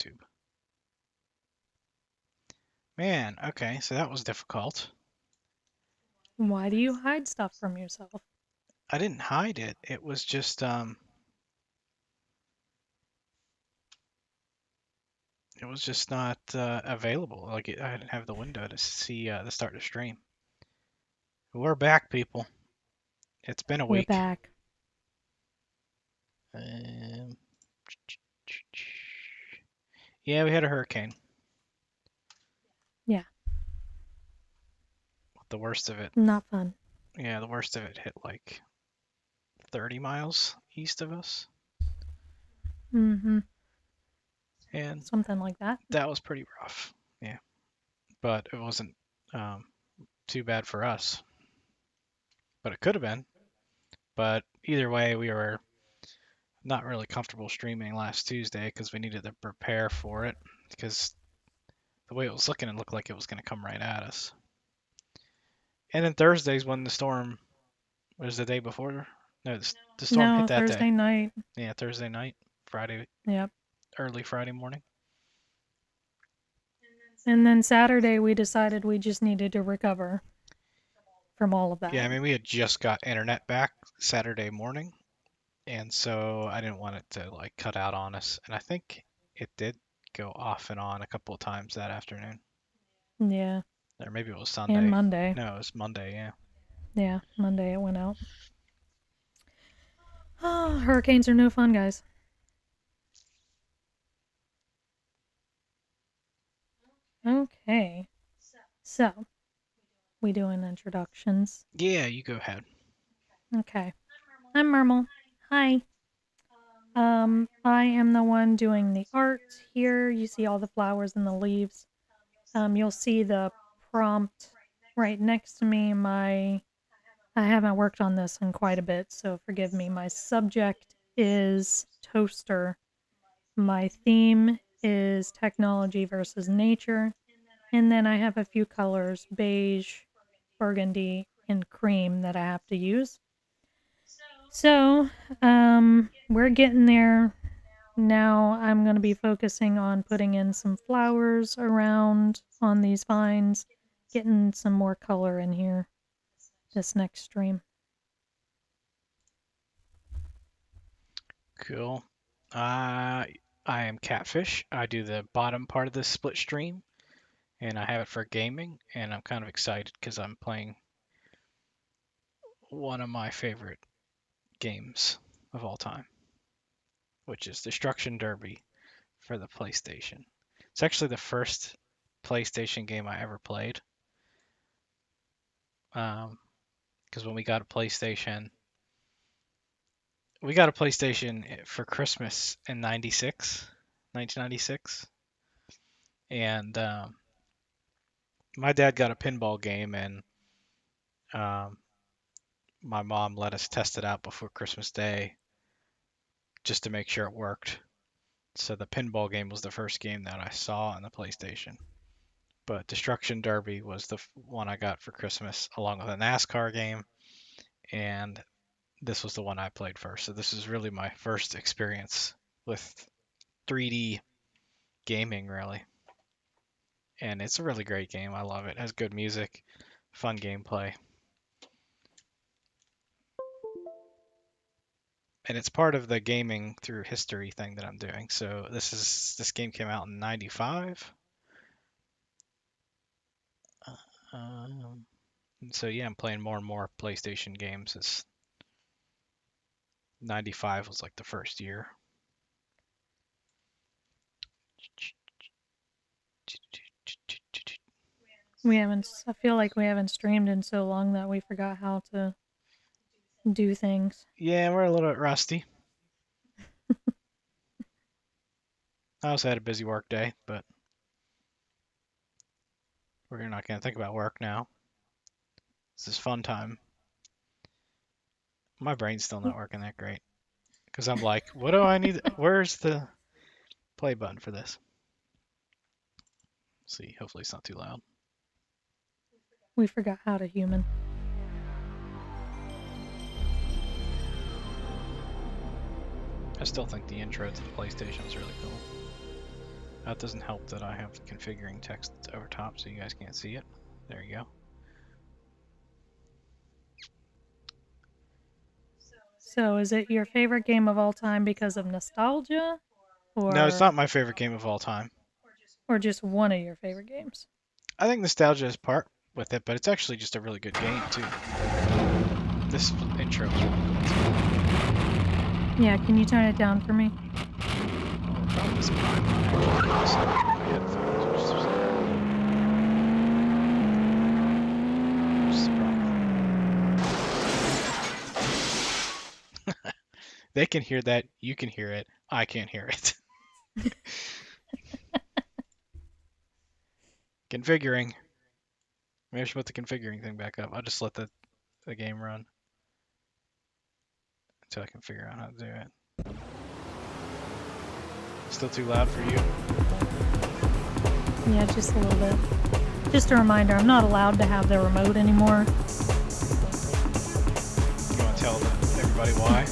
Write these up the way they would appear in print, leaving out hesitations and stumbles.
YouTube. Man, okay, so that was difficult. Why do you hide stuff from yourself? I didn't hide it. It was just not available. Like I didn't have the window to see the start to stream. We're back, people. It's been a We're week. back. Um, yeah, we had a hurricane. Yeah, The worst of it. not fun. Yeah, the worst of it hit like 30 miles east of us, Mm-hmm. and Something like that. that was pretty rough. Yeah, but it wasn't um, too bad for us. But it could have been. But either way, we were not really comfortable streaming last Tuesday because we needed to prepare for it because the way it was looking, it looked like it was going to come right at us. And then Thursday's when the storm was the day before. No, the storm hit No, that day. Thursday night. Yeah, Thursday night, Friday, Yep. early Friday morning. And then Saturday we decided we just needed to recover from all of Yeah, that. I mean, we had just got internet back Saturday morning, and so I didn't want it to like cut out on us. And I think it did go off and on a couple of times that afternoon. Yeah. Or maybe it was And Sunday. Monday. No, it was Monday, yeah. Yeah, Monday it went out. Oh, hurricanes are no fun, guys. Okay. So, we doing introductions. Yeah, you go ahead. Okay. I'm Mermal. Hi. I am the one doing the art here. You see all the flowers and the leaves. You'll see the prompt right next to me. I haven't worked on this in quite a bit, so forgive me. My subject is toaster. My theme is technology versus nature. And then I have a few colors, beige, burgundy, and cream that I have to use. So, we're getting there. Now I'm going to be focusing on putting in some flowers around on these vines, getting some more color in here this next stream. Cool. I am Catfish. I do the bottom part of this split stream, and I have it for gaming, and I'm kind of excited because I'm playing one of my favorite games of all time, which is Destruction Derby for the PlayStation. It's actually the first PlayStation game I ever played. Because when we got a PlayStation for Christmas in 1996, and my dad got a pinball game, and um, my mom let us test it out before Christmas Day just to make sure it worked. So the pinball game was the first game that I saw on the PlayStation. But Destruction Derby was the one I got for Christmas, along with a NASCAR game, and this was the one I played first. So this is really my first experience with 3D gaming, really. And it's a really great game. I love it. It has good music, fun gameplay. And it's part of the gaming through history thing that I'm doing. So this game came out in '95. Um, so yeah, I'm playing more and more PlayStation games. It's '95 was like the first year. I feel like we haven't streamed in so long that we forgot how to do things. Yeah, we're a little bit rusty. I also had a busy work day, but we're not going to think about work now. This is fun time. My brain's still not working that great because I'm like, what do I need? Where's the play button for this? Let's see, hopefully it's not too loud. We forgot how to human. I still think the intro to the PlayStation was really cool. That doesn't help that I have configuring text over top so you guys can't see it. There you go. So, is it your favorite game of all time because of nostalgia, No, it's not or my favorite game of all time. just one of your favorite games? I think nostalgia is part with it, but it's actually just a really good game too. This intro is really cool too. Yeah, can you turn it down for me? Well, the problem is I'm not actually listening through my headphones, which is the problem. They can hear that, you can hear it, I can't hear it. Configuring. Maybe I should put the configuring thing back up. I'll just let the game run until I can figure out how to do it. Still too loud for you? Yeah, just a little bit. Just a reminder, I'm not allowed to have the remote anymore. You want to tell everybody why?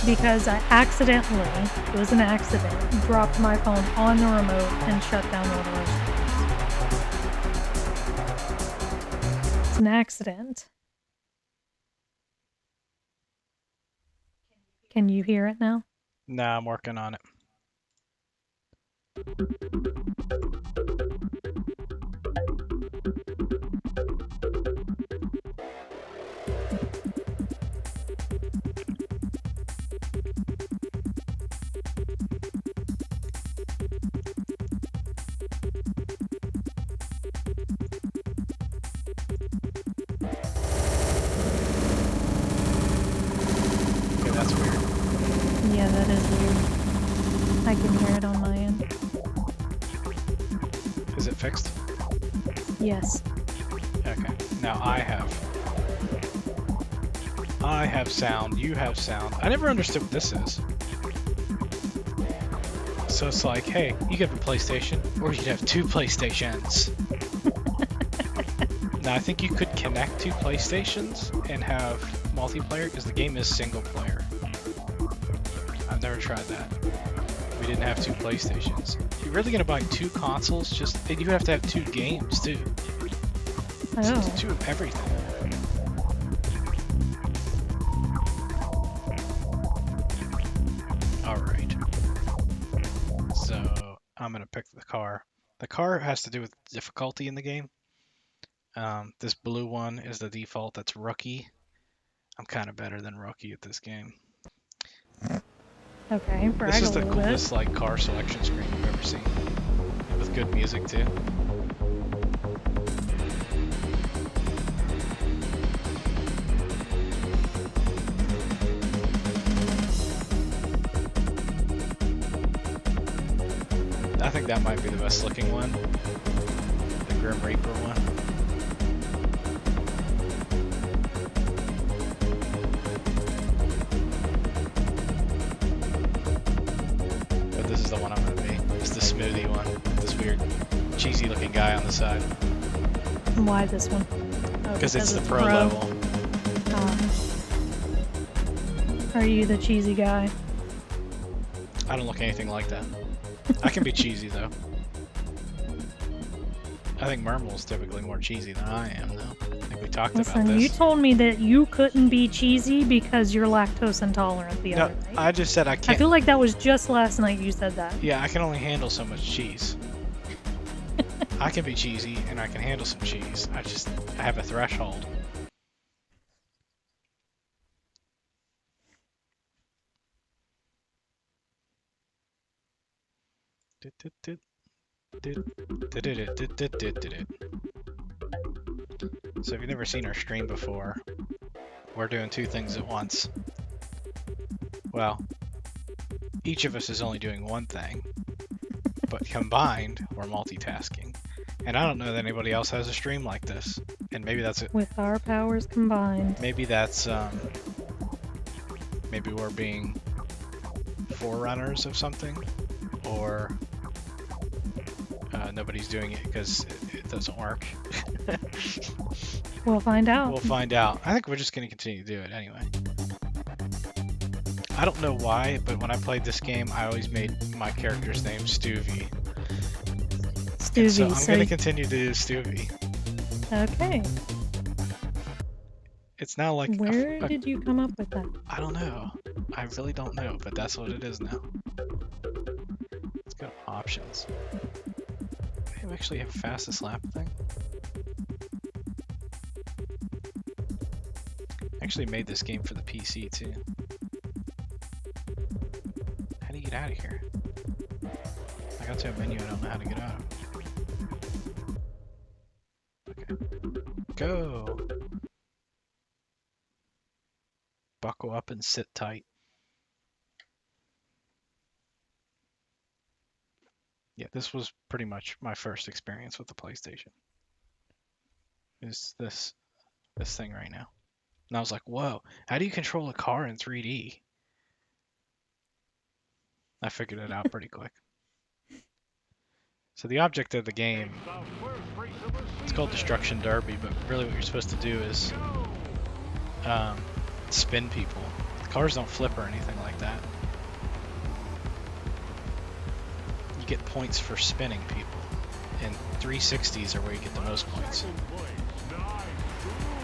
Because I accidentally, it was an accident, dropped my phone on the remote and shut down one of those. It's an accident. Can you hear it now? Nah, I'm working on it. Okay, that's weird. Yeah, that is weird. I can hear it on my end. Is it fixed? Yes. Okay. Now I have sound, you have sound. I never understood what this is. So it's like, hey, you could have a PlayStation, or you could have two PlayStations. Now I think you could connect two PlayStations and have multiplayer, because the game is single player. I've never tried that. We didn't have two PlayStations. You're really gonna buy two consoles? And you have to have two games too. So Oh. it's two of everything. Alright. So I'm gonna pick the car. The car has to do with difficulty in the game. This blue one is the default, that's rookie. I'm kind of better than rookie at this game. Okay, brag This is a the little coolest like car selection screen you've ever seen. With good music too. I think that might be the best looking one. The Grim Reaper one. But this is the one I'm gonna be. It's the smoothie one. This weird, cheesy looking guy on the side. bit. Why this one? Oh, Because it's the pro level. Are you the cheesy guy? I don't look anything like that. I can be cheesy though. I think Mermal's typically more cheesy than I am though. I think we talked about Listen, this. you told me that you couldn't be cheesy because you're lactose intolerant the No, other night. I just said I I can't. feel like that was just last night you said that. Yeah, I can only handle so much cheese. I can be cheesy and I can handle some cheese. I have a threshold. So if you've never seen our stream before, we're doing two things at once. Well, each of us is only doing one thing, but combined, we're multitasking. And I don't know that anybody else has a stream like this. And maybe that's it. With our powers combined. Maybe that's maybe we're being forerunners of something, or nobody's doing it because it doesn't work. We'll find out. We'll find out. I think we're just going to continue to do it anyway. I don't know why, but when I played this game, I always made my character's name Stuvie. And so Stuvie, I'm going to continue to do Stuvie. Okay. It's now like Where did you come up with that? I don't know. I really don't know, but that's what it is now. Let's go to options. They actually have fastest lap thing. I actually made this game for the PC too. How do you get out of here? I got to a menu I don't know how to get out of. Okay. Go! Buckle up and sit tight. Yeah, this was pretty much my first experience with the PlayStation. Is this thing right now. And I was like, whoa, how do you control a car in 3D? I figured it out pretty quick. So the object of the game, it's called Destruction Derby, but really what you're supposed to do is spin people. The cars don't flip or anything like that. You get points for spinning people, and 360s are where you get the most points.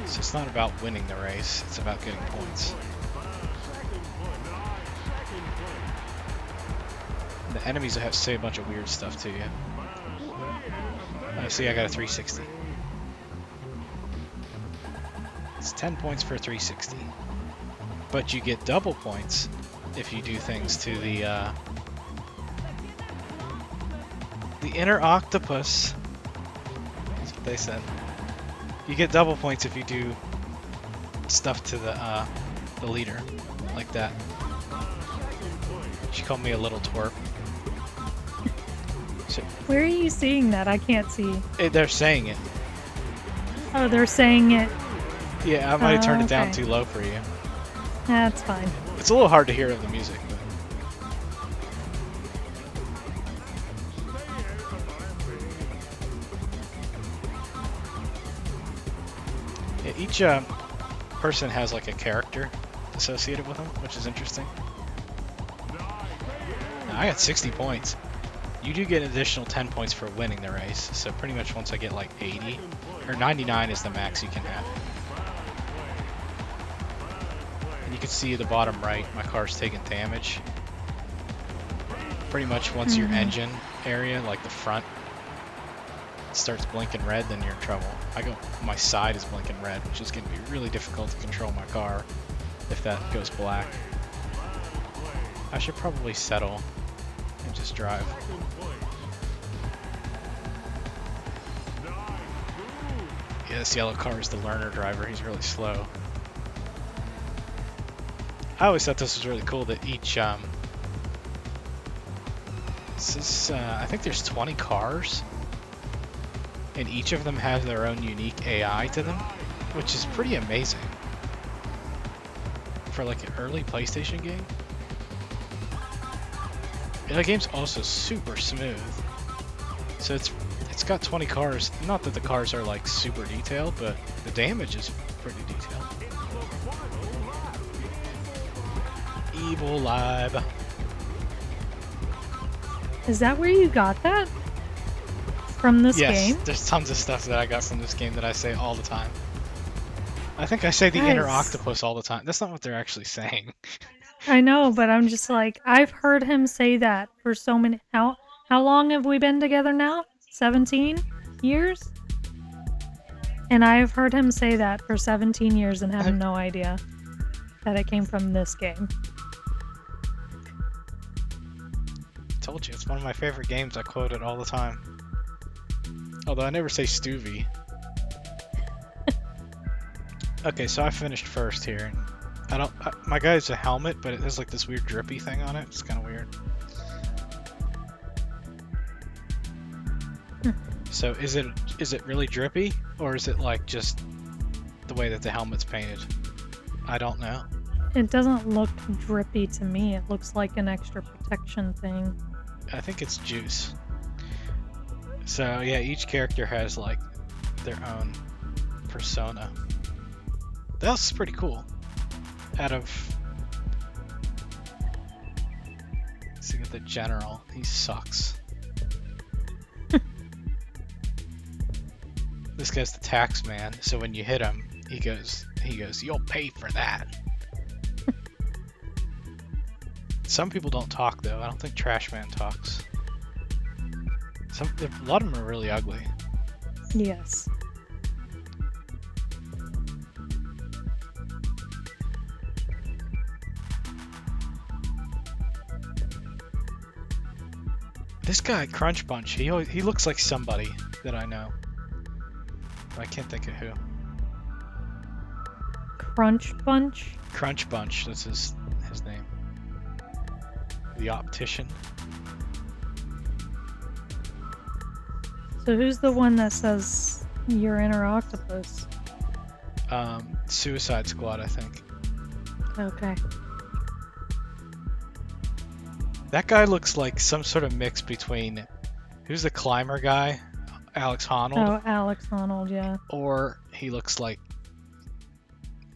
So it's not about winning the race, it's about getting points. And the enemies have say a bunch of weird stuff to you. See, I got a 360. It's 10 points for a 360. But you get double points if you do things to the inner octopus. That's what they said. You get double points if you do stuff to the leader, like that. She called me a little twerp. So, Where are you seeing that? I can't see. they're saying it. Oh, they're saying it. Yeah, I might have turned it down okay. too low for you. That's fine. It's a little hard to hear of the music, but yeah, each person has like a character associated with them, which is interesting. Now, I got 60 points. You do get an additional 10 points for winning the race, so pretty much once I get like 80, or 99 is the max you can have. And you can see at the bottom right, my car's taking damage. Pretty much once your engine area, like the front, starts blinking red, then you're in trouble. My side is blinking red, which is going to be really difficult to control my car if that goes black. I should probably settle and just drive. Yeah, this yellow car is the learner driver. He's really slow. I always thought this was really cool that each I think there's 20 cars, and each of them has their own unique AI to them, which is pretty amazing for like an early PlayStation game. And the game's also super smooth, so it's got 20 cars. Not that the cars are like super detailed, but the damage is pretty detailed. Evil Lab. Is that where you got that? From this game? Yes, there's tons of stuff that I got from this game that I say all the time. I think I say the inner octopus all the time. That's not what they're actually saying. I know, but I'm just like, I've heard him say that for so many... How long have we been together now? 17 years? And I've heard him say that for 17 years and have no idea that it came from this game. Told you, it's one of my favorite games. I quote it all the time. Although I never say Stuvie. Okay, so I finished first here. My guy's a helmet, but it has like this weird drippy thing on it. It's kind of weird. So is it really drippy, or is it like just the way that the helmet's painted? I don't know. It doesn't look drippy to me. It looks like an extra protection thing. I think it's juice. So yeah, each character has like their own persona. That's pretty cool. Out of the general. He sucks. This guy's the tax man, so when you hit him, he goes, "You'll pay for that." Some people don't talk though. I don't think Trash Man talks. A lot of them are really ugly. Yes. This guy, Crunch Bunch, he looks like somebody that I know. But I can't think of who. Crunch Bunch? Crunch Bunch, that's his name. The optician. So who's the one that says you're inner octopus? Suicide Squad, I think. Okay. That guy looks like some sort of mix between, who's the climber guy? Alex Honnold? Oh, Alex Honnold, yeah. Or he looks like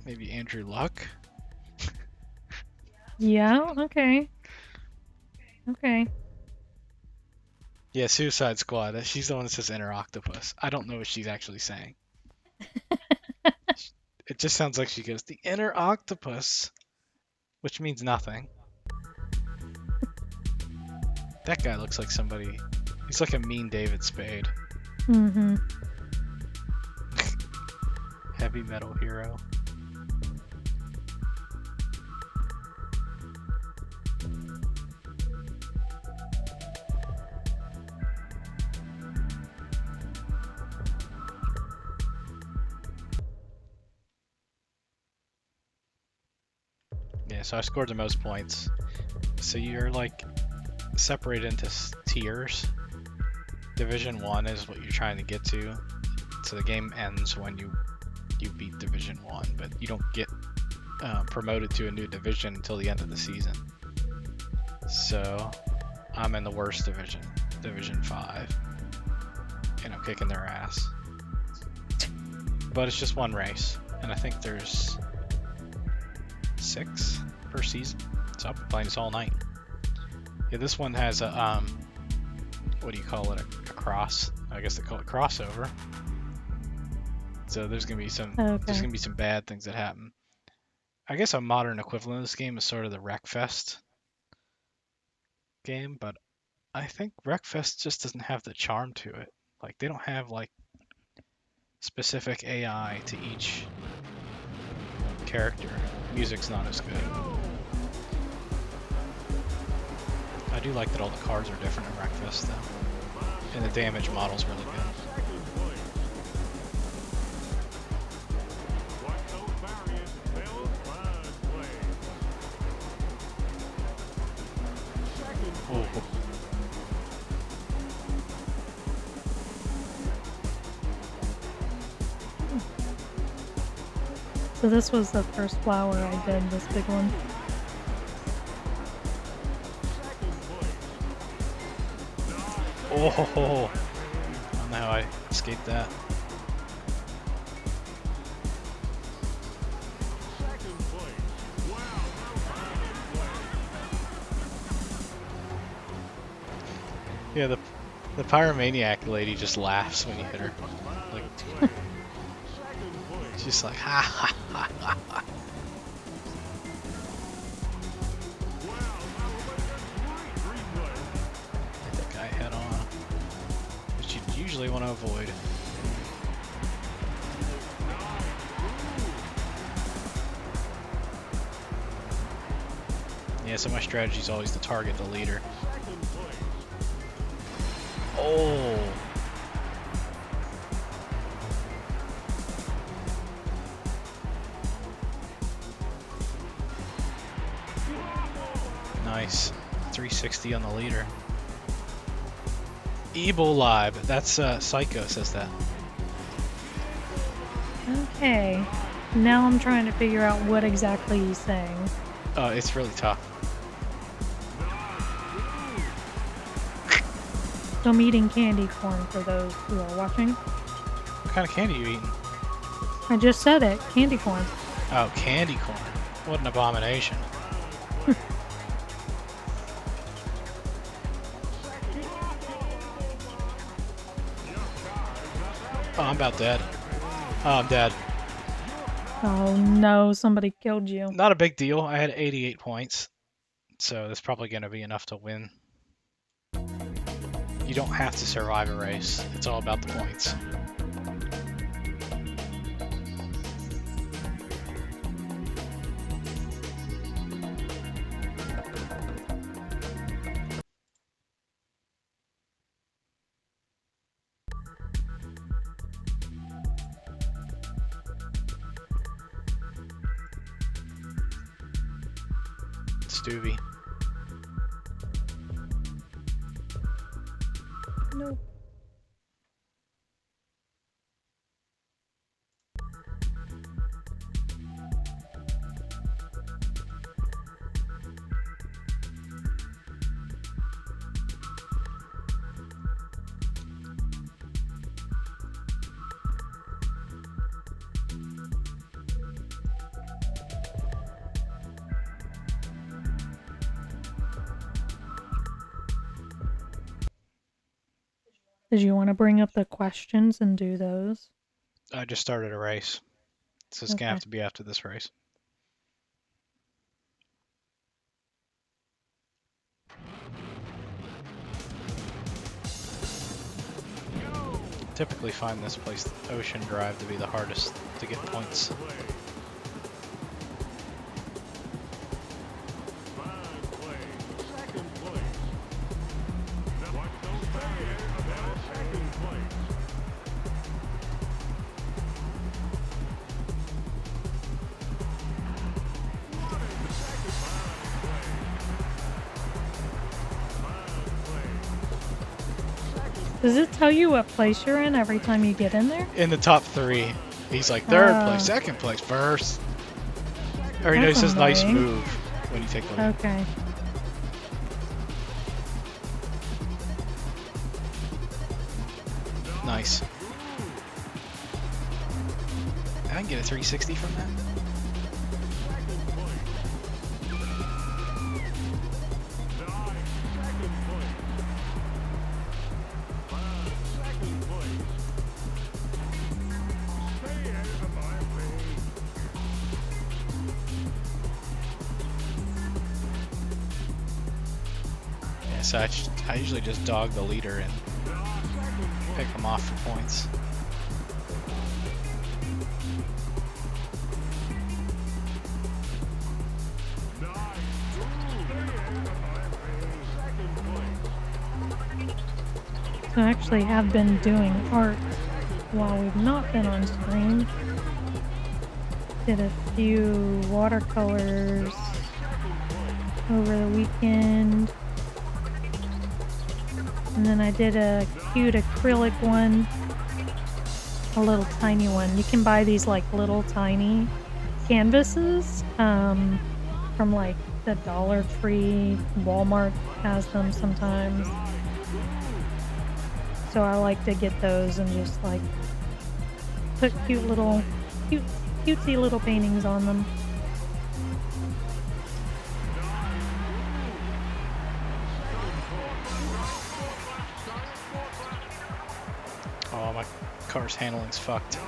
maybe Andrew Luck? Yeah, okay. Okay. Yeah, Suicide Squad. She's the one that says inner octopus. I don't know what she's actually saying. It just sounds like she goes, "The inner octopus," which means nothing. That guy looks like somebody. He's like a mean David Spade. Mm-hmm. Heavy metal hero. Yeah, so I scored the most points. So you're like separated into tiers. Division 1 is what you're trying to get to. So the game ends when you beat Division 1, but you don't get promoted to a new division until the end of the season. So I'm in the worst division, Division 5, and I'm kicking their ass. But it's just one race, and I think there's 6 per season, so I'll be playing this all night. Yeah, this one has a what do you call it? A cross? I guess they call it crossover. So there's gonna be some bad things that happen. I guess a modern equivalent of this game is sort of the Wreckfest game, but I think Wreckfest just doesn't have the charm to it. Like they don't have like specific AI to each character. Music's not as good. I do like that all the cars are different in Wreckfest though. And the damage model's really good. Oh. So this was the first flower I did, this big one. Oh, I don't know how I escaped that. Yeah, the pyromaniac lady just laughs when you hit her. Like, she's like, ha ha ha ha ha. Hit that guy head on, which you usually want to avoid. Yeah, so my strategy is always to target the leader. Oh. Nice. 360 on the leader. Ebolib. That's Psycho says that. Okay. Now I'm trying to figure out what exactly he's saying. It's really tough. So I'm eating candy corn for those who are watching. What kind of candy are you eating? I just said it. Candy corn. Oh, candy corn. What an abomination. Oh, I'm about dead. Oh, I'm dead. Oh no, somebody killed you. Not a big deal. I had 88 points, so that's probably going to be enough to win. You don't have to survive a race. It's all about the points. Stuvie. Nope. Did you want to bring up the questions and do those? I just started a race, so it's going to have to be after this race. Typically find this place, Ocean Drive, to be the hardest to get points. Does it tell you what place you're in every time you get in there? In the top 3, he's like third place, second place, first. Or he says nice move when you take the lead. Okay. Nice. I can get a 360 from that. Yeah, so I usually just dog the leader and pick them off for points. So I actually have been doing art while we've not been on screen. Did a few watercolors over the weekend. And then I did a cute acrylic one. A little tiny one. You can buy these like little tiny canvases from like the Dollar Tree. Walmart has them sometimes. So I like to get those and just like put cutesy little paintings on them. Oh, my car's handling's fucked.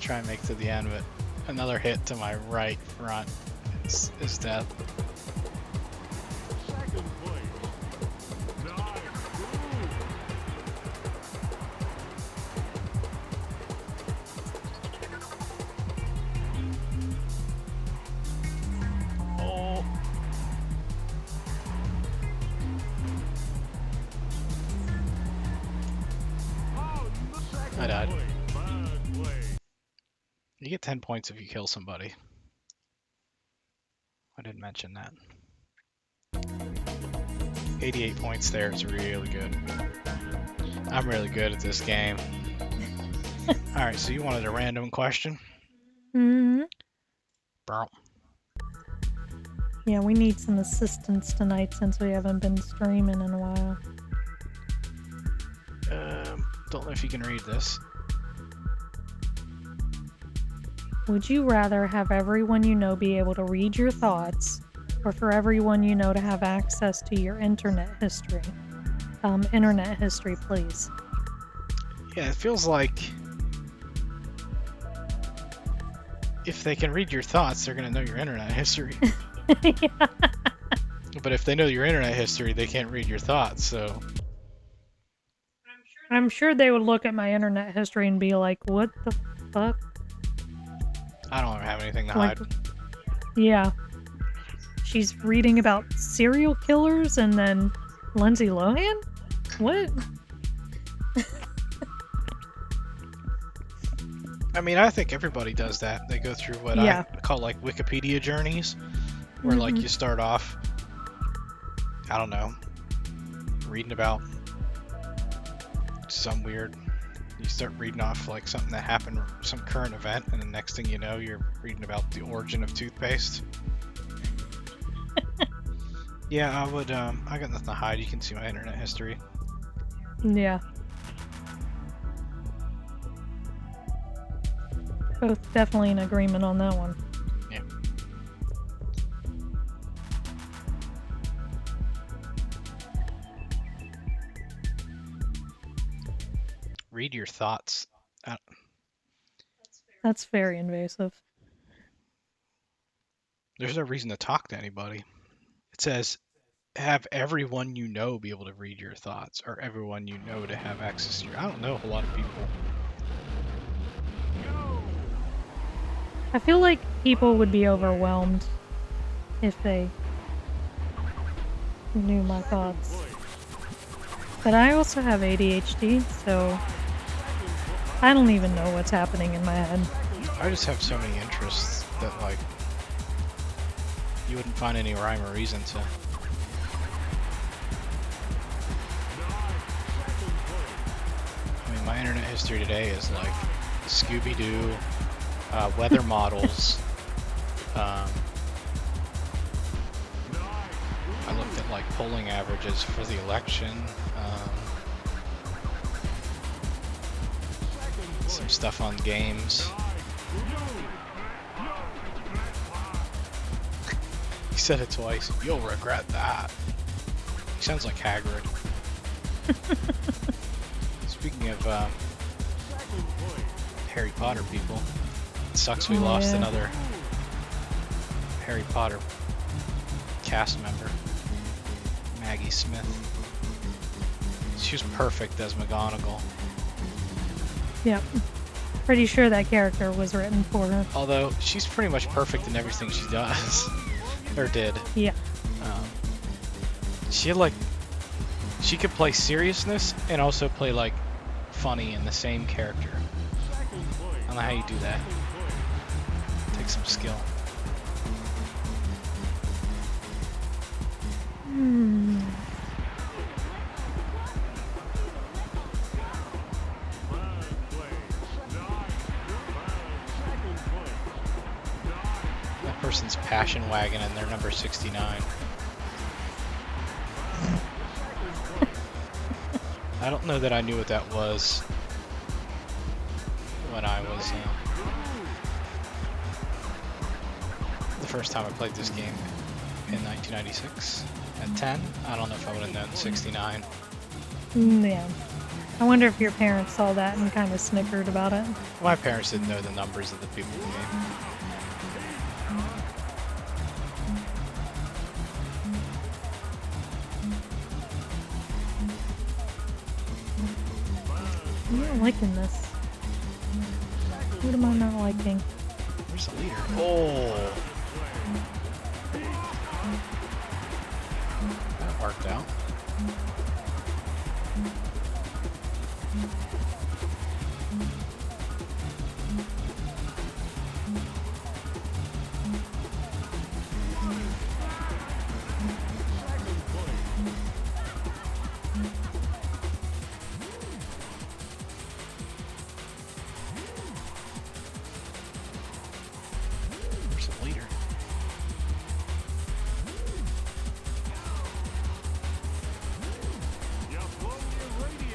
Try and make it to the end, but another hit to my right front is death. Oh. I died. You get 10 points if you kill somebody. I didn't mention that. 88 points there is really good. I'm really good at this game. Alright, so you wanted a random question? Mm-hmm. Bro. Yeah, we need some assistance tonight since we haven't been streaming in a while. Don't know if you can read this. Would you rather have everyone you know be able to read your thoughts, or for everyone you know to have access to your internet history? Internet history, please. Yeah, it feels like if they can read your thoughts, they're going to know your internet history. Yeah. But if they know your internet history, they can't read your thoughts, so... I'm sure they would look at my internet history and be like, what the fuck? I don't have anything to Like, hide. yeah. She's reading about serial killers and then Lindsay Lohan? What? I mean, I think everybody does that. They go through what Yeah. I call like Wikipedia journeys, where like Mhm. you start off, I don't know, reading about some weird. You start reading off like something that happened, some current event, and the next thing you know, you're reading about the origin of toothpaste. Yeah, I would. I got nothing to hide. You can see my internet history. Yeah. Both definitely in agreement on that one. Yeah. Read your thoughts. That's very invasive. There's no reason to talk to anybody. It says have everyone you know be able to read your thoughts, or everyone you know to have access to your. I don't know a lot of people. I feel like people would be overwhelmed if they knew my thoughts. But I also have ADHD, so I don't even know what's happening in my head. I just have so many interests that like you wouldn't find any rhyme or reason to. I mean, my internet history today is like Scooby-Doo, weather models. I looked at like polling averages for the election. Some stuff on games. He said it twice. You'll regret that. He sounds like Hagrid. Speaking of Harry Potter people, it sucks we lost another Harry Potter cast member, Maggie Smith. She was perfect as McGonagall. Yep. Pretty sure that character was written for her. Although she's pretty much perfect in everything she does, or did. Yeah. She had like, she could play seriousness and also play like funny in the same character. I don't know how you do that. Takes some skill. That person's passion wagon and they're number 69. I don't know that I knew what that was when I was the first time I played this game in 1996 at 10. I don't know if I would have known 69. Yeah. I wonder if your parents saw that and kind of snickered about it. My parents didn't know the numbers of the people in the game. I'm not liking this. What am I not liking? Where's the leader? Oh! That worked out. Where's the leader?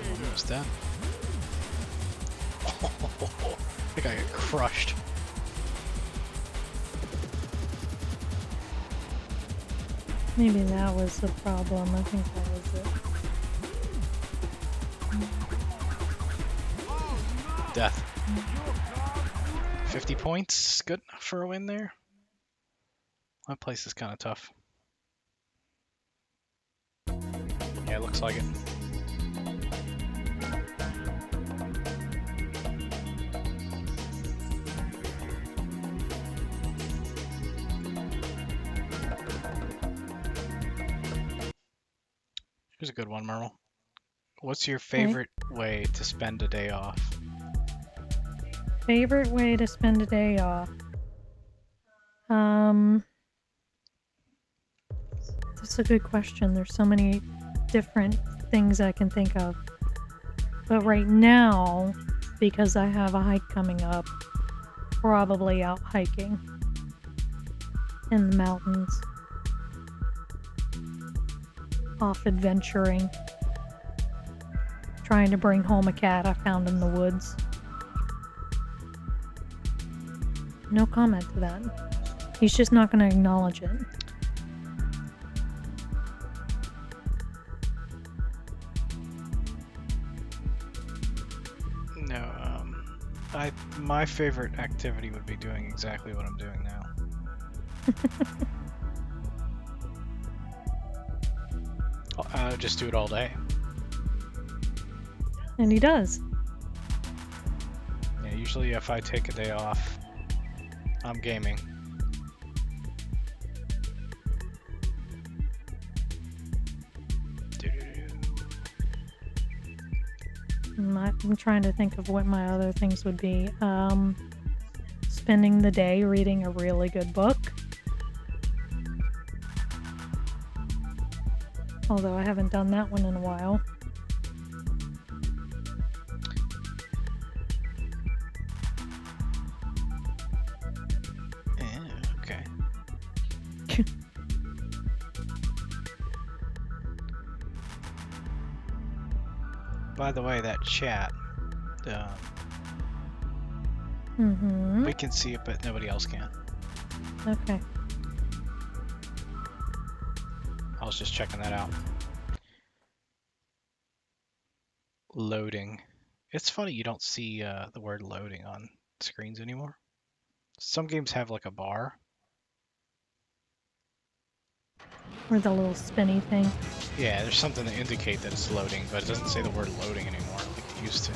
Almost done. I think I got crushed. Maybe that was the problem. I think that was it. Death. 50 points. Good enough for a win there. That place is kind of tough. Yeah, it looks like it. Here's a good one, Mermal. What's your favorite way to spend a day off? Favorite way to spend a day off? That's a good question. There's so many different things I can think of. But right now, because I have a hike coming up, probably out hiking in the mountains. Off adventuring. Trying to bring home a cat I found in the woods. No comment to that. He's just not going to acknowledge it. No, my favorite activity would be doing exactly what I'm doing now. I would just do it all day. And he does. Yeah, usually if I take a day off, I'm gaming. I'm trying to think of what my other things would be. Spending the day reading a really good book. Although I haven't done that one in a while. Yeah, okay. By the way, that chat, we can see it, but nobody else can. Okay. I was just checking that out. Loading. It's funny you don't see the word loading on screens anymore. Some games have like a bar. Or the little spinny thing. Yeah, there's something to indicate that it's loading, but it doesn't say the word loading anymore like it used to.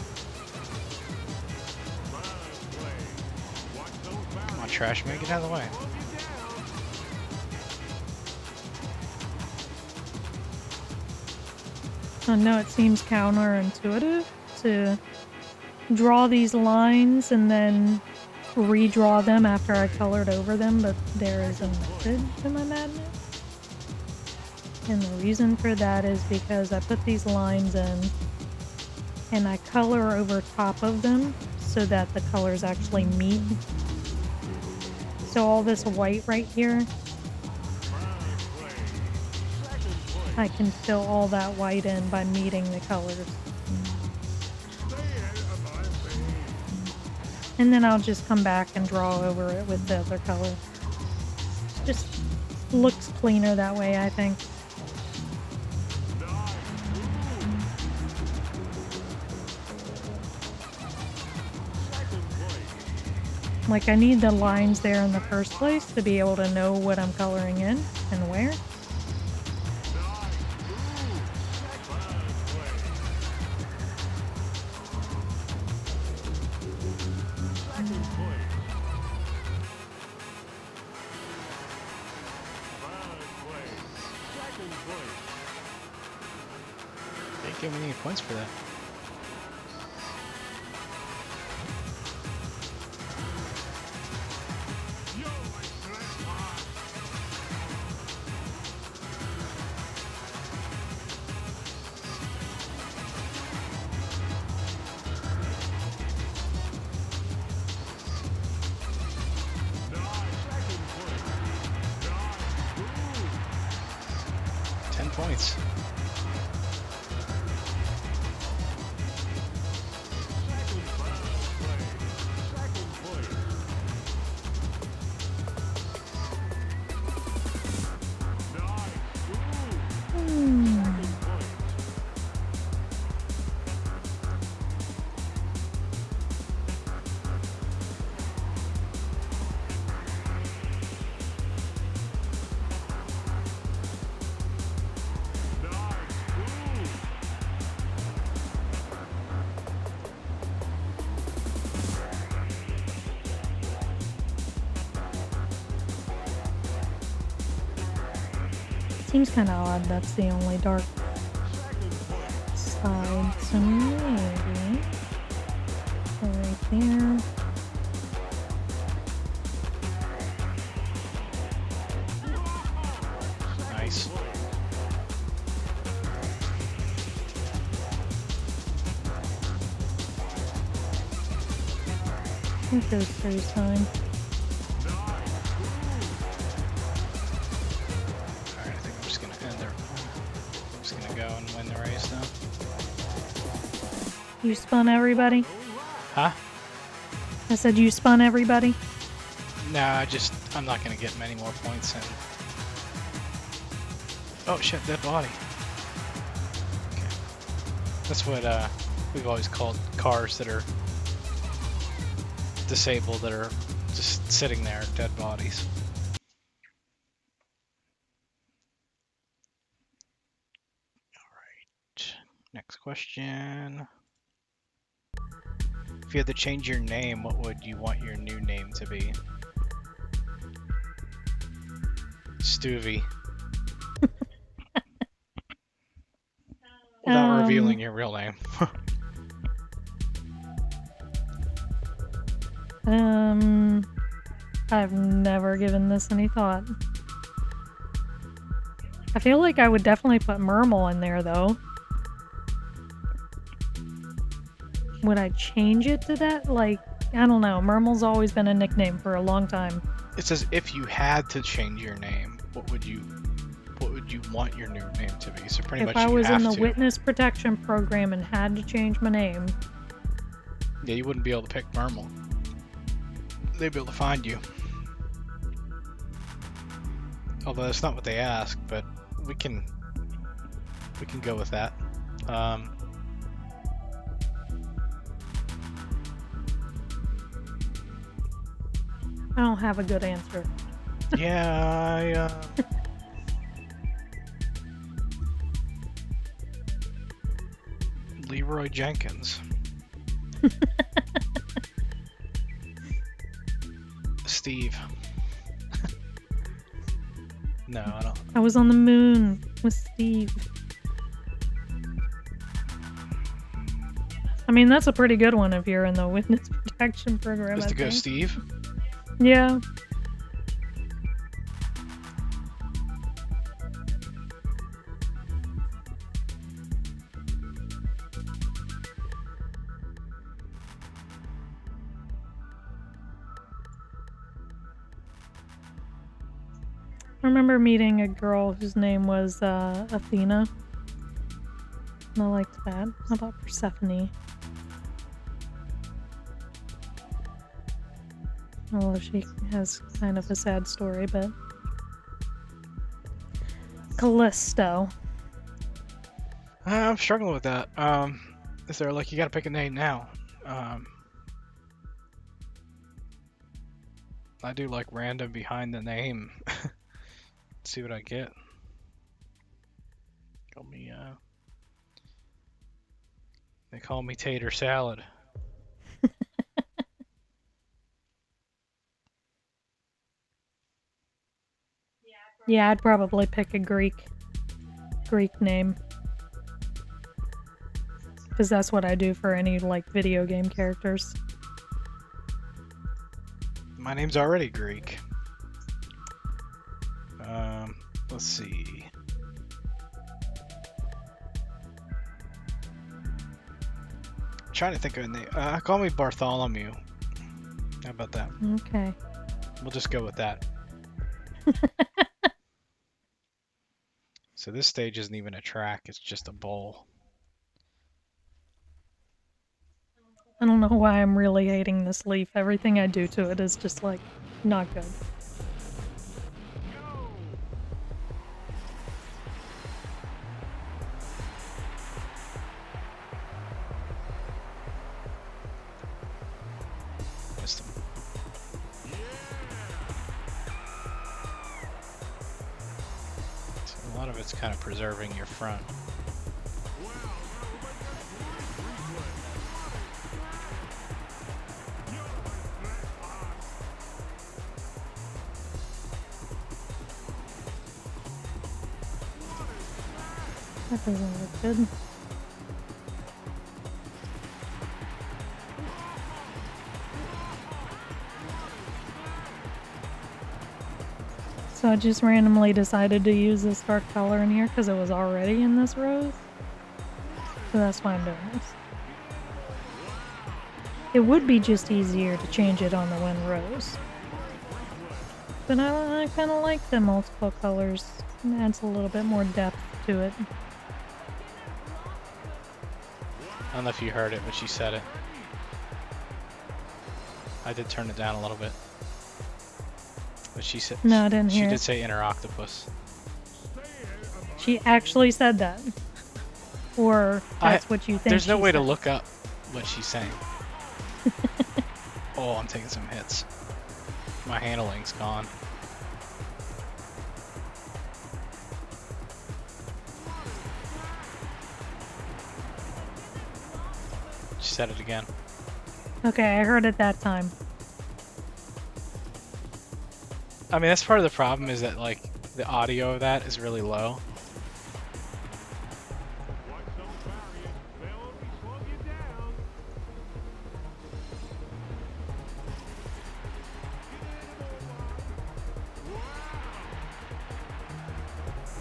Come on, trash man, get out of the way. I know it seems counterintuitive to draw these lines and then redraw them after I colored over them, but there is a method to my madness. And the reason for that is because I put these lines in and I color over top of them so that the colors actually meet. So all this white right here, I can fill all that white in by meeting the colors. And then I'll just come back and draw over it with the other color. Just looks cleaner that way, I think. Like, I need the lines there in the first place to be able to know what I'm coloring in and where. They didn't give me any points for that. Points. Seems kind of odd. That's the only dark side. So maybe right there. Nice. I think there's freeze time. Alright, I think I'm just gonna end there. I'm just gonna go and win the race now. You spun everybody? Huh? I said you spun everybody? Nah, I'm not gonna get many more points in. Oh shit, dead body. Okay. That's what we've always called cars that are disabled, that are just sitting there, dead bodies. Alright, next question. If you had to change your name, what would you want your new name to be? Stuvie. Without revealing your real name. I've never given this any thought. I feel like I would definitely put Mermal in there, though. Would I change it to that? Like, I don't know. Mermal's always been a nickname for a long time. It says if you had to change your name, what would you want your new name to be? So pretty much If I you was have in the to. witness protection program and had to change my name, Yeah, you wouldn't be able to pick Mermal. They'd be able to find you. Although that's not what they ask, but we can go with that. I don't have a good answer. Yeah, Leroy Jenkins. Steve. No, I don't. I was on the moon with Steve. I mean, that's a pretty good one if you're in the witness protection program. Is to go Steve? Yeah. I remember meeting a girl whose name was Athena. And I liked that. How about Persephone? Although she has kind of a sad story, but... Callisto. I'm struggling with that. Is there like you gotta pick a name now? I do like random behind the name. See what I get. They call me Tater Salad. Yeah, I'd probably pick a Greek name. Because that's what I do for any, like, video game characters. My name's already Greek. Let's see. I'm trying to think of a name. Call me Bartholomew. How about that? Okay. We'll just go with that. So this stage isn't even a track, it's just a bowl. I don't know why I'm really hating this leaf. Everything I do to it is just, like, not good. Missed him. So a lot of it's kind of preserving your front. That doesn't look good. So I just randomly decided to use this dark color in here because it was already in this rose. So that's why I'm doing this. It would be just easier to change it on the one rose. But I kind of like the multiple colors. It adds a little bit more depth to it. I don't know if you heard it, but she said it. I did turn it down a little bit. But she said No, I didn't hear she did it. say inner octopus. She actually said that. Or that's what you think. There's no she way to said. look up what she's saying. Oh, I'm taking some hits. My handling's gone. She said it again. Okay, I heard it that time. I mean, that's part of the problem is that, like, the audio of that is really low.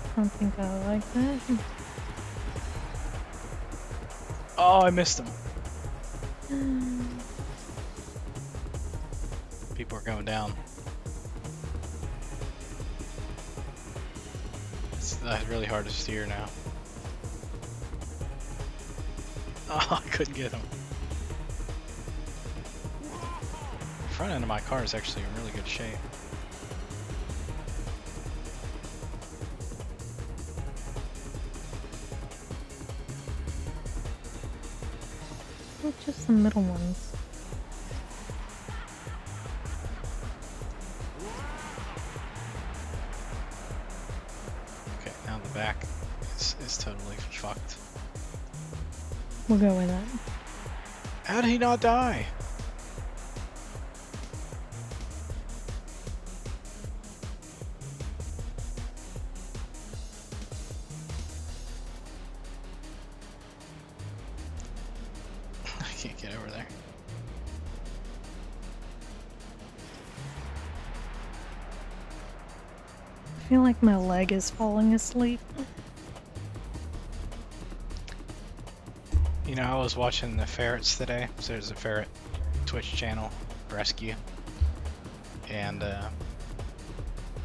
I don't think I like that. Oh, I missed him. People are going down. It's really hard to steer now. Oh, I couldn't get him. The front end of my car is actually in really good shape. Well, just the middle ones. Okay, now the back is totally fucked. We'll go with that. How did he not die? I can't get over there. I feel like my leg is falling asleep. You know, I was watching the ferrets today. So there's a ferret Twitch channel, Rescue, and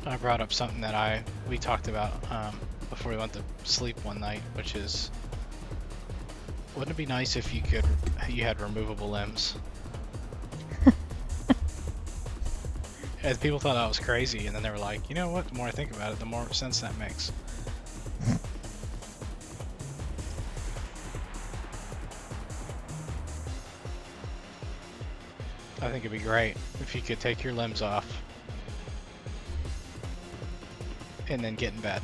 I brought up something that we talked about before we went to sleep one night, which is, wouldn't it be nice if you had removable limbs? And people thought I was crazy, and then they were like, you know what? The more I think about it, the more sense that makes. I think it'd be great if you could take your limbs off and then get in bed.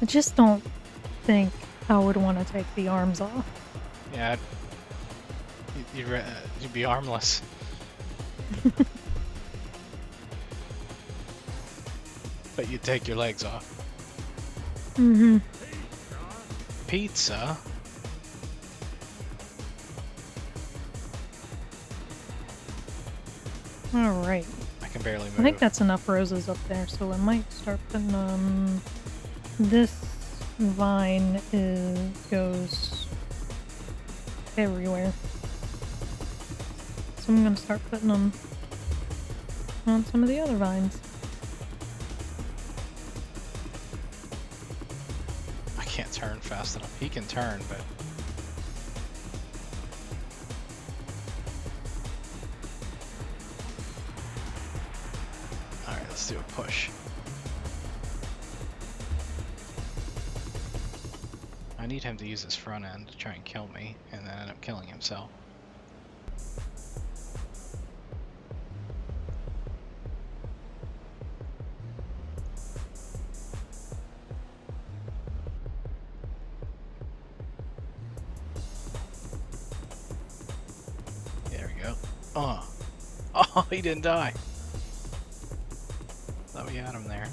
I just don't think I would want to take the arms off. Yeah, you'd be armless. But you'd take your legs off. Mm-hmm. Pizza? Alright. I can barely move. I think that's enough roses up there, so I might start putting this vine goes everywhere. So I'm gonna start putting them on some of the other vines. I can't turn fast enough. He can turn, but... Alright, let's do a push. I need him to use his front end to try and kill me, and then end up killing himself. There we go. Oh, he didn't die. Thought we had him there.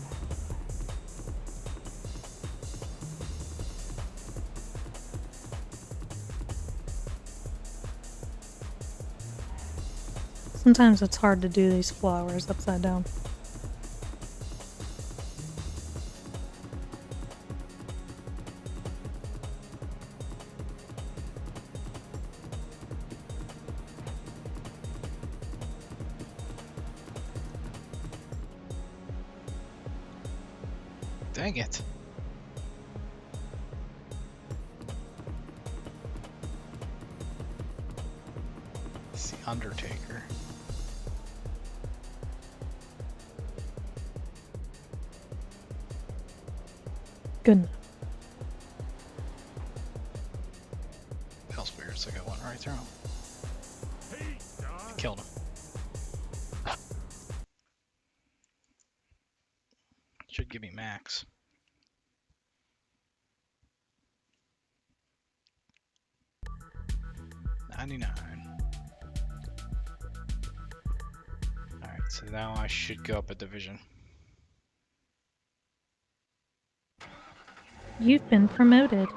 Sometimes it's hard to do these flowers upside down. Dang it. It's the Undertaker. Good enough. Hell spirits, I got one right through him. I killed him. Should give me max. $99. Alright, so now I should go up a division. You've been promoted.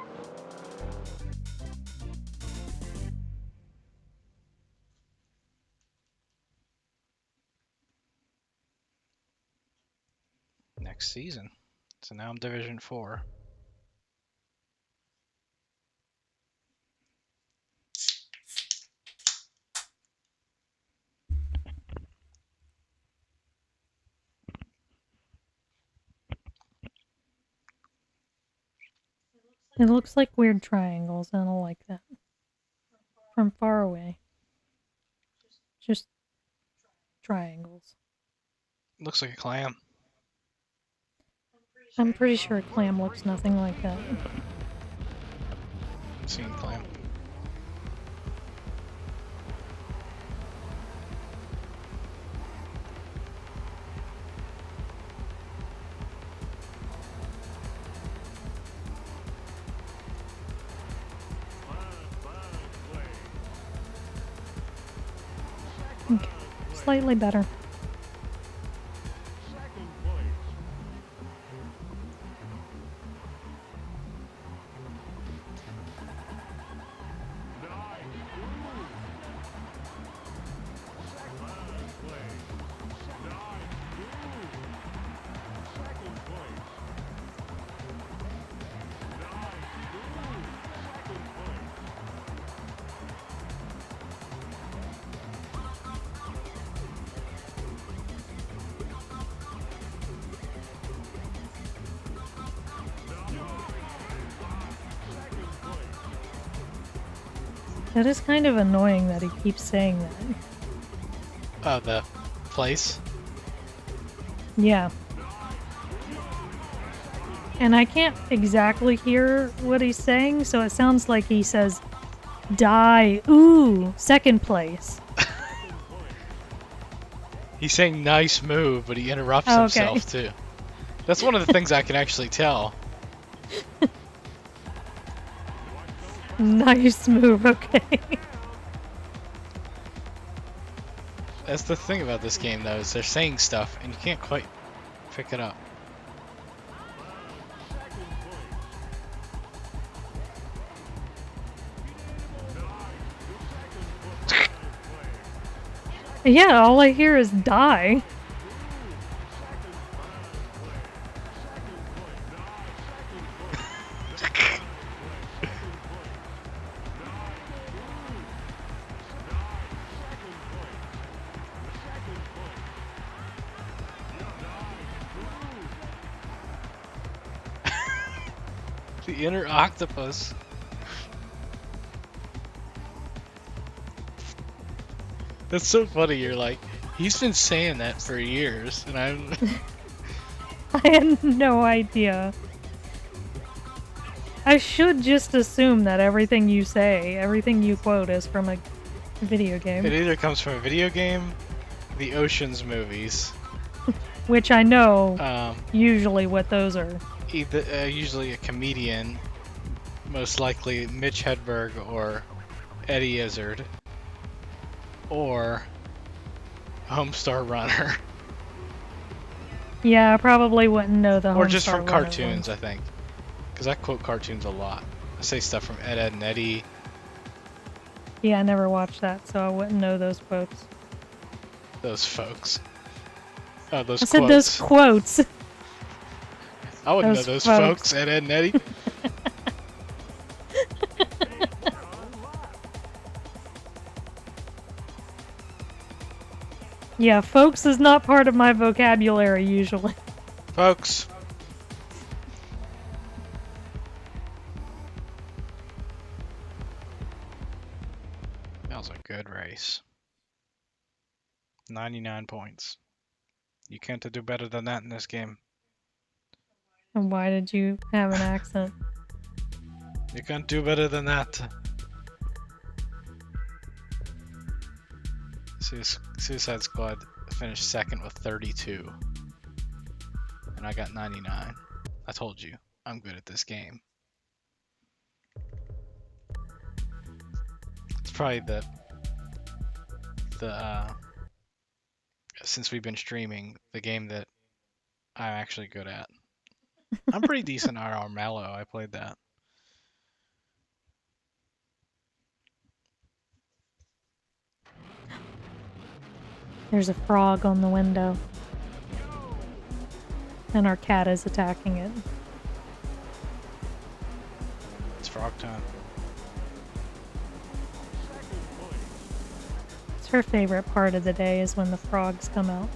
Next season. So now I'm Division 4. It looks like weird triangles, and I don't like that. From far away. Just triangles. Looks like a clam. I'm pretty sure a clam looks nothing like that. Seen clam. Okay. Slightly better. That is kind of annoying that he keeps saying that. Oh, the place? Yeah. And I can't exactly hear what he's saying, so it sounds like he says, die, ooh, second place. He's saying nice move, but he interrupts himself too. That's one of the things I can actually tell. Nice move, okay. That's the thing about this game, though, is they're saying stuff, and you can't quite pick it up. Yeah, all I hear is die. The inner octopus. That's so funny. You're like, he's been saying that for years, and I'm. I had no idea. I should just assume that everything you say, everything you quote is from a video game. It either comes from a video game, the Ocean's movies. Which I know usually what those are. Either, usually a comedian, most likely Mitch Hedberg or Eddie Izzard, or Homestar Runner. Yeah, I probably wouldn't know the Or just Homestar from Runner cartoons, ones. I think. Because I quote cartoons a lot. I say stuff from Ed, Ed, and Eddie. Yeah, I never watched that, so I wouldn't know those quotes. Those folks. Oh, those I said those quotes. quotes. I wouldn't know Those those folks. folks, Ed, Ed, and Eddie. Yeah, folks is not part of my vocabulary usually. Folks. That was a good race. 99 points. You can't do better than that in this game. And why did you have an accent? You can't do better than that. Suicide Squad finished second with 32. And I got 99. I told you, I'm good at this game. It's probably the since we've been streaming, the game that I'm actually good at. I'm pretty decent at Armello. I played that. There's a frog on the window. And our cat is attacking it. It's frog time. It's her favorite part of the day is when the frogs come out.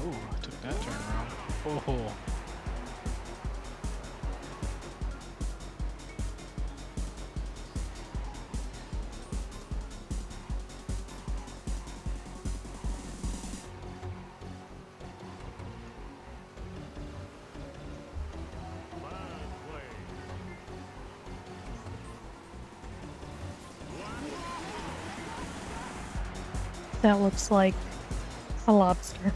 Ooh, I took that turn wrong. Oh. That looks like a lobster.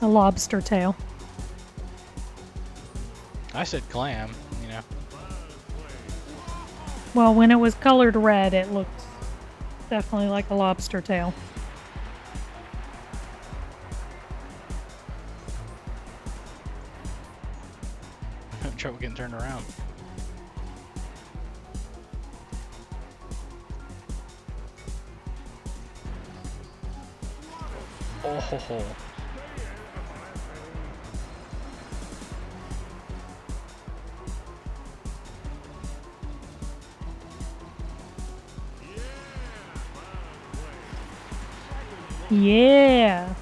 A lobster tail. I said clam, you know. Well, when it was colored red, it looked definitely like a lobster tail. I'm having trouble getting turned around. Oh ho ho. Yeah.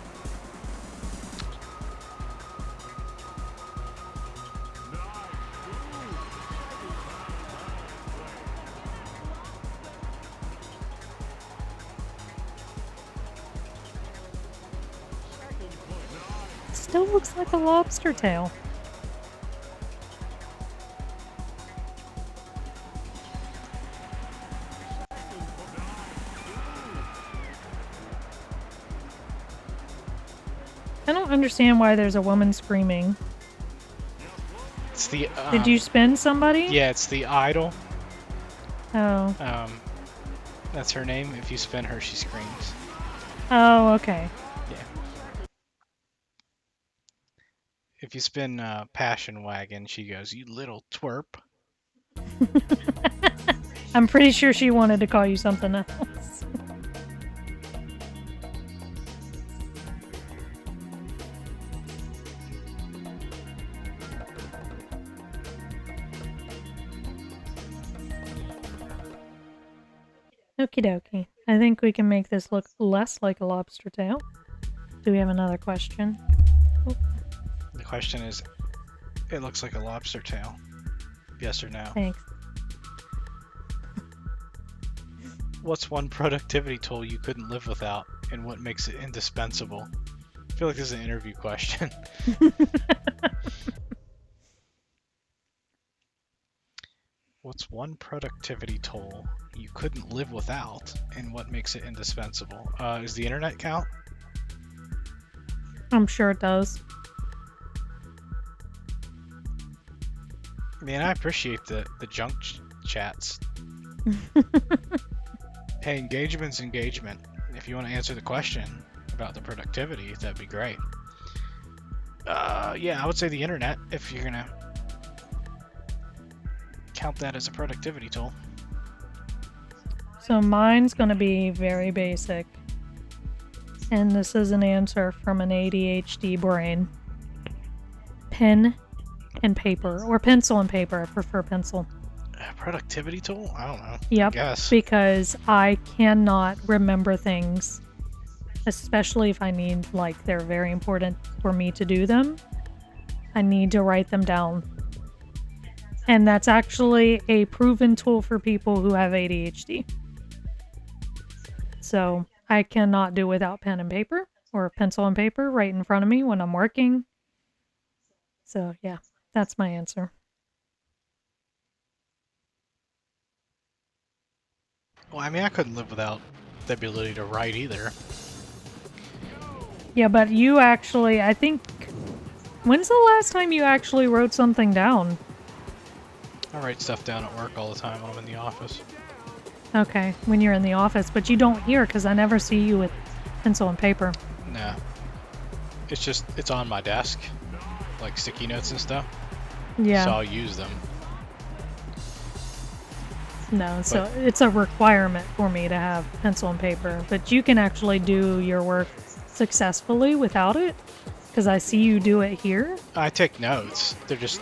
Still looks like a lobster tail. I don't understand why there's a woman screaming. It's the Did you spin somebody? Yeah, it's the idol. Oh. That's her name. If you spin her, she screams. Oh, okay. Yeah. If you spin Passion Wagon, she goes, "You little twerp." I'm pretty sure she wanted to call you something else. Okie dokie. I think we can make this look less like a lobster tail. Do we have another question? Oh, The question is, it looks like a lobster tail. Yes or no? thanks. What's one productivity tool you couldn't live without, and what makes it indispensable? I feel like this is an interview question. What's one productivity tool you couldn't live without, and what makes it indispensable? Is the internet count? I'm sure it does. Man, I appreciate the junk chats. Hey, engagement's engagement. If you want to answer the question about the productivity, that'd be great. Yeah, I would say the internet, if you're gonna count that as a productivity tool. So mine's going to be very basic. And this is an answer from an ADHD brain. Pen and paper, or pencil and paper. I prefer pencil. A productivity tool? I don't know. Yep, I guess. because I cannot remember things, especially if I need, like, they're very important for me to do them. I need to write them down. And that's actually a proven tool for people who have ADHD. So I cannot do without pen and paper or pencil and paper right in front of me when I'm working. So yeah, that's my answer. Well, I mean, I couldn't live without the ability to write either. Yeah, but you actually, I think, when's the last time you actually wrote something down? I write stuff down at work all the time when I'm in the office. Okay, when you're in the office, but you don't here because I never see you with pencil and paper. Nah. It's on my desk, like sticky notes and stuff. Yeah. So I'll use them. No, so it's a requirement for me to have pencil and paper, but you can actually do your work successfully without it because I see you do it here. I take notes. They're just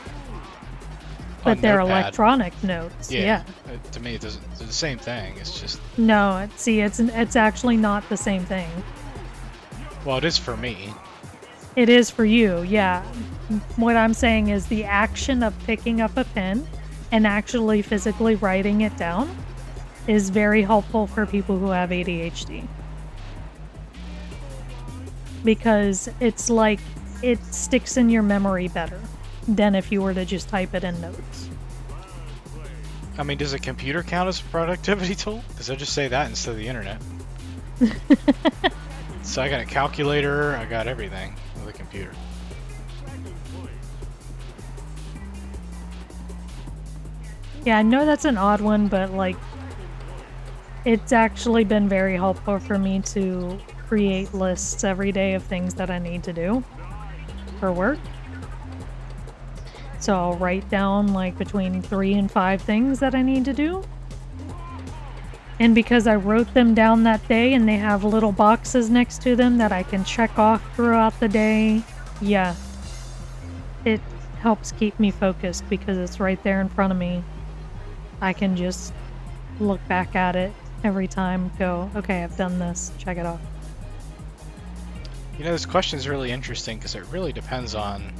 But they're Notepad. electronic notes. Yeah. To me, it's the same thing. It's just. No, it's actually not the same thing. Well, it is for me. It is for you, yeah. What I'm saying is the action of picking up a pen and actually physically writing it down is very helpful for people who have ADHD. Because it's like it sticks in your memory better than if you were to just type it in notes. I mean, does a computer count as a productivity tool? Because I just say that instead of the internet. So I got a calculator, I got everything with a computer. Yeah, I know that's an odd one, but like, it's actually been very helpful for me to create lists every day of things that I need to do for work. So I'll write down like between 3 and 5 things that I need to do. And because I wrote them down that day and they have little boxes next to them that I can check off throughout the day, yeah, it helps keep me focused because it's right there in front of me. I can just look back at it every time, go, okay, I've done this, check it off. You know, this question is really interesting because it really depends on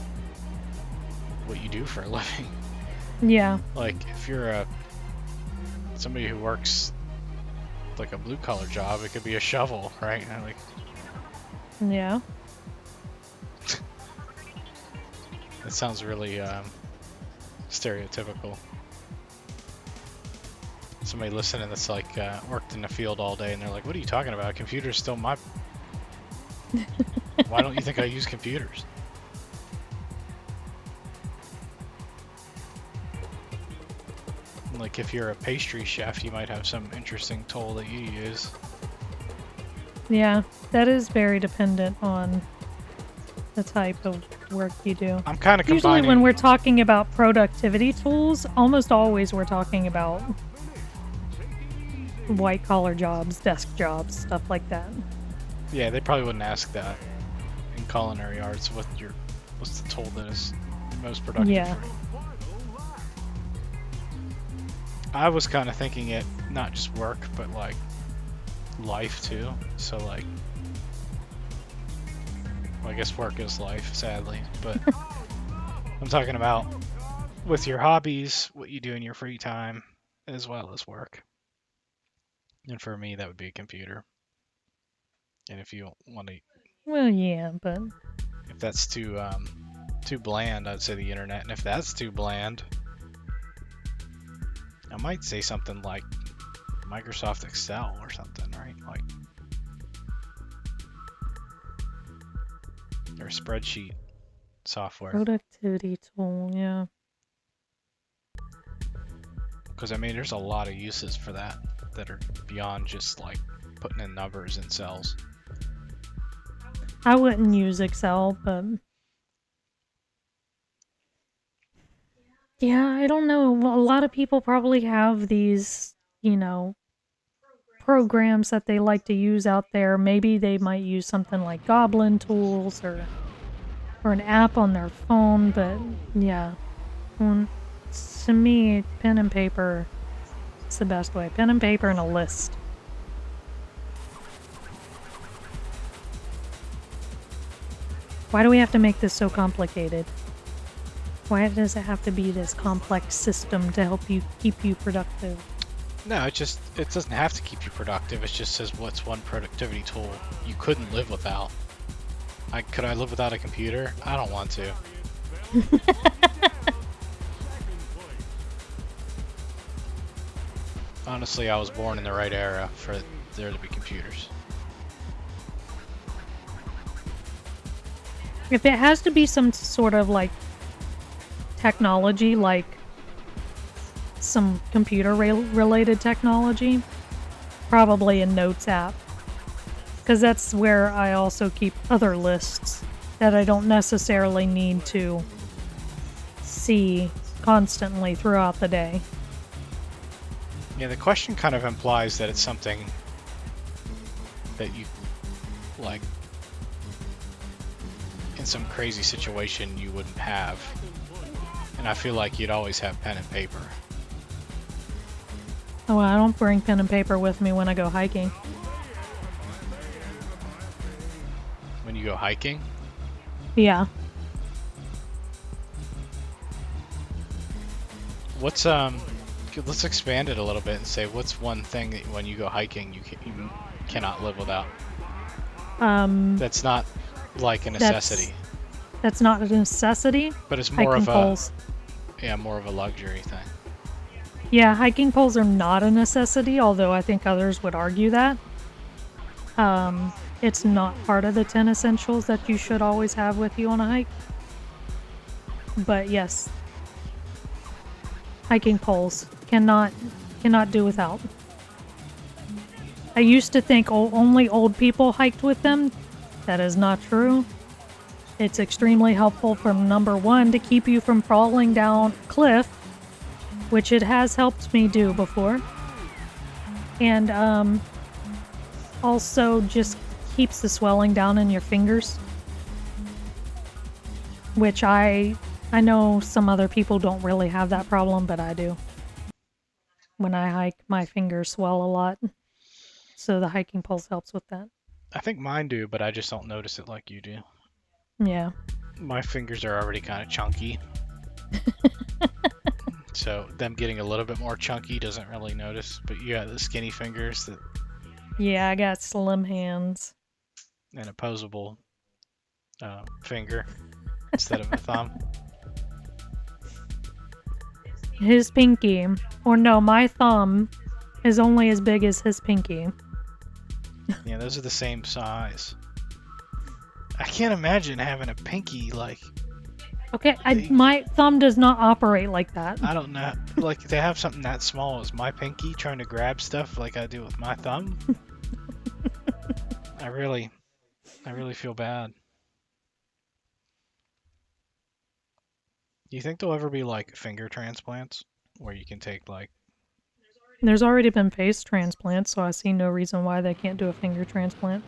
what you do for a living. Yeah. Like, if you're somebody who works like a blue collar job, it could be a shovel, right? Like, Yeah. it sounds really stereotypical. Somebody listening that's like worked in the field all day and they're like, what are you talking about? Computers still my... Why don't you think I use computers? Like, if you're a pastry chef, you might have some interesting tool that you use. Yeah, that is very dependent on the type of work you do. I'm kind of combining... Usually when we're talking about productivity tools, almost always we're talking about white collar jobs, desk jobs, stuff like that. Yeah, they probably wouldn't ask that in culinary arts. What's the tool that is most productive? Yeah. For you? I was kind of thinking it not just work, but like life too. So like, well, I guess work is life, sadly. But I'm talking about with your hobbies, what you do in your free time, as well as work. And for me, that would be a computer. And if you want to, Well, yeah, but if that's too bland, I'd say the internet. And if that's too bland, I might say something like Microsoft Excel or something, right? Like, or spreadsheet software. productivity tool, yeah. Because I mean, there's a lot of uses for that are beyond just like putting in numbers in cells. I wouldn't use Excel, but yeah, I don't know. A lot of people probably have these, programs that they like to use out there. Maybe they might use something like Goblin Tools or an app on their phone, but yeah. To me, pen and paper is the best way. Pen and paper and a list. Why do we have to make this so complicated? Why does it have to be this complex system to help you keep you productive? No, it doesn't have to keep you productive. It just says what's one productivity tool you couldn't live without. Could I live without a computer? I don't want to. Honestly, I was born in the right era for there to be computers. If it has to be some sort of like technology, like some computer related technology, probably a notes app. Because that's where I also keep other lists that I don't necessarily need to see constantly throughout the day. Yeah, the question kind of implies that it's something that you, like, in some crazy situation you wouldn't have. And I feel like you'd always have pen and paper. Oh, I don't bring pen and paper with me when I go hiking. When you go hiking? Yeah. Let's expand it a little bit and say what's one thing that when you go hiking you cannot live without? That's not like a necessity. That's not a necessity. But it's more hiking of poles. more of a luxury thing. Yeah, hiking poles are not a necessity, although I think others would argue that. It's not part of the 10 essentials that you should always have with you on a hike. But yes, hiking poles cannot do without. I used to think only old people hiked with them. That is not true. It's extremely helpful from number one to keep you from falling down a cliff, which it has helped me do before. And also just keeps the swelling down in your fingers. Which I know some other people don't really have that problem, but I do. When I hike, my fingers swell a lot. So the hiking poles helps with that. I think mine do, but I just don't notice it like you do. Yeah. My fingers are already kind of chunky. So them getting a little bit more chunky doesn't really notice, but you got the skinny fingers that. Yeah, I got slim hands. An opposable finger instead of a thumb. His pinky, or no, my thumb is only as big as his pinky. Yeah, those are the same size. I can't imagine having a pinky like. Okay, my thumb does not operate like that. I don't know. Like, to have something that small as my pinky trying to grab stuff like I do with my thumb. I really feel bad. Do you think there'll ever be like finger transplants where you can take like. There's already been face transplants, so I see no reason why they can't do a finger transplant.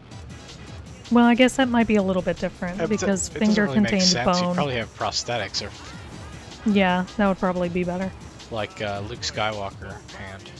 Well, I guess that might be a little bit different because finger really contains bone. You'd probably have prosthetics or. Yeah, that would probably be better. Like Luke Skywalker hand.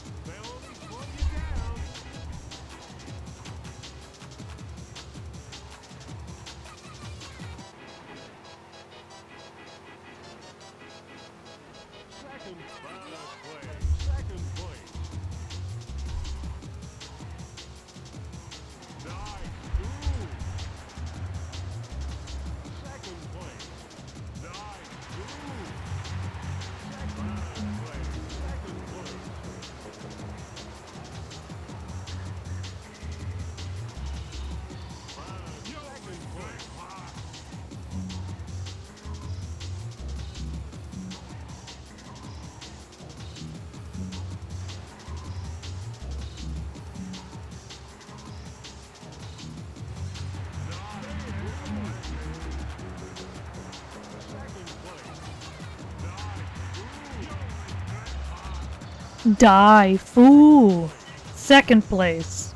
Die, fool. Second place.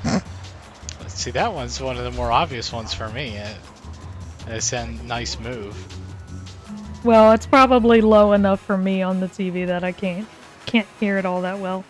Let's see, that one's one of the more obvious ones for me. It's a nice move. Well, it's probably low enough for me on the TV that I can't hear it all that well.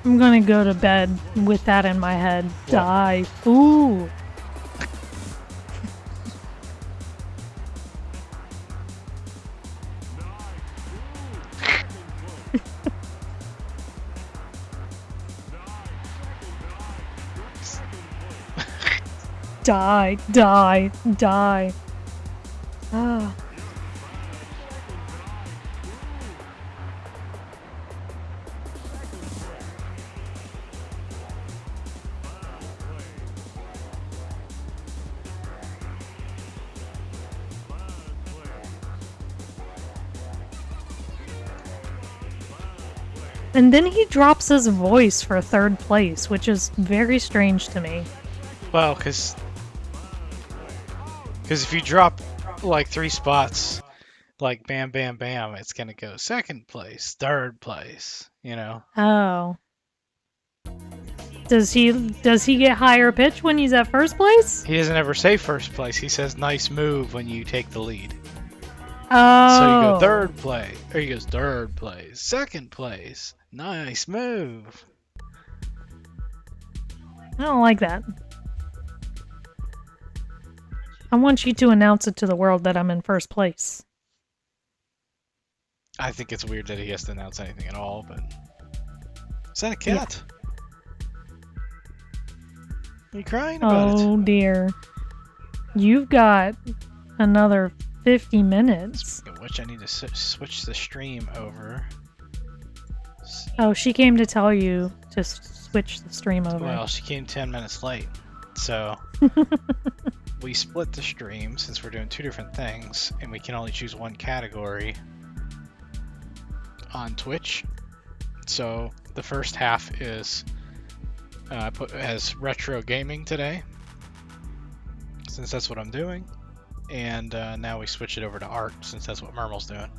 I'm gonna go to bed with that in my head. What? Die, fool. Die, die, die. Ah. And then he drops his voice for third place, which is very strange to me. Well, because if you drop like 3 spots, like bam, bam, bam, it's gonna go second place, third place. You know. Oh. Does he get higher pitch when he's at first place? He doesn't ever say first place. He says nice move when you take the lead. Oh. So you go third place, or he goes third place, second place, nice move. I don't like that. I want you to announce it to the world that I'm in first place. I think it's weird that he has to announce anything at all, but... Is that a cat? Yeah. Are you crying about it? Oh dear. You've got another 50 minutes. Speaking of which, I need to switch the stream over. Oh, she came to tell you to switch the stream over. Well, she came 10 minutes late, so... we split the stream since we're doing 2 different things, and we can only choose one category on Twitch. So the first half is put as retro gaming today, since that's what I'm doing, and now we switch it over to art since that's what Mermal's doing.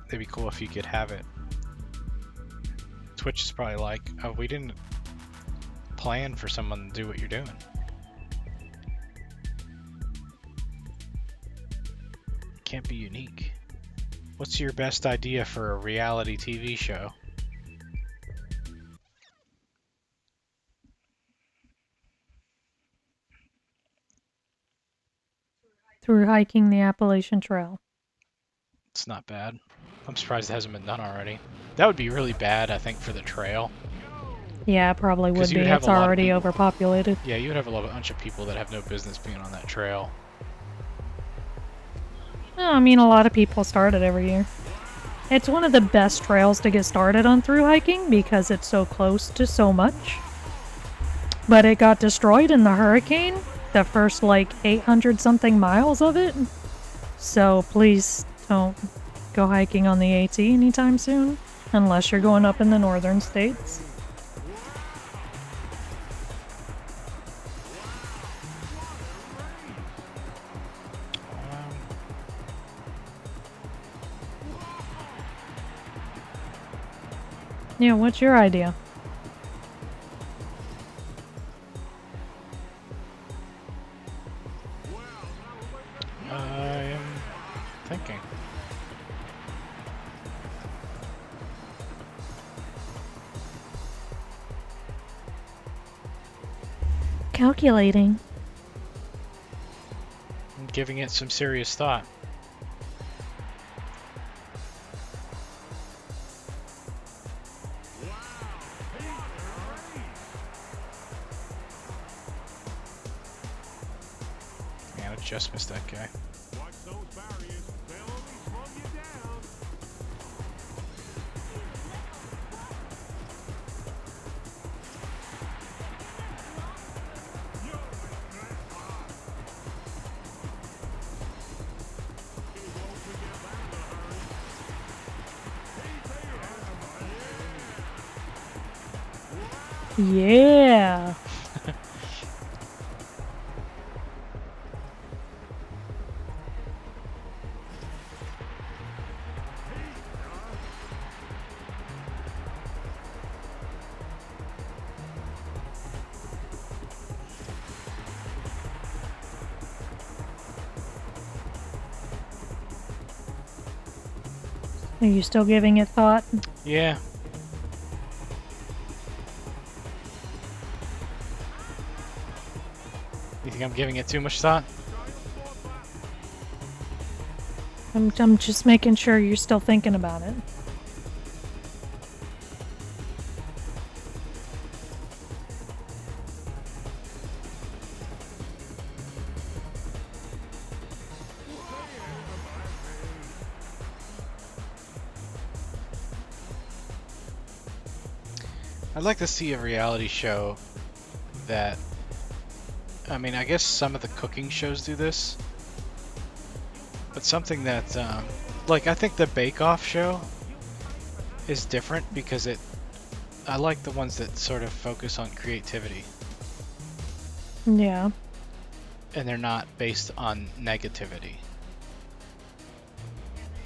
It'd be cool if you could have it. Twitch is probably like, oh, we didn't plan for someone to do what you're doing. Can't be unique. What's your best idea for a reality TV show? Through hiking the Appalachian Trail. It's not bad. I'm surprised it hasn't been done already. That would be really bad, I think, for the trail. Yeah, it probably would be. It's already overpopulated. Yeah, you would have a bunch of people that have no business being on that trail. Oh, I mean, a lot of people start it every year. It's one of the best trails to get started on through hiking because it's so close to so much. But it got destroyed in the hurricane, the first like 800 something miles of it. So please don't go hiking on the AT anytime soon, unless you're going up in the northern states. Yeah, what's your idea? I am thinking. Calculating. I'm giving it some serious thought. just missed that guy. Watch those barriers. They'll only slow you down. Yo, he won't forget that in a hurry. Hey there. Yeah. Are you still giving it thought? Yeah. You think I'm giving it too much thought? I'm just making sure you're still thinking about it. I'd like to see a reality show that, I mean, I guess some of the cooking shows do this, but something that, like, I think the Bake Off show is different because I like the ones that sort of focus on creativity Yeah. and they're not based on negativity.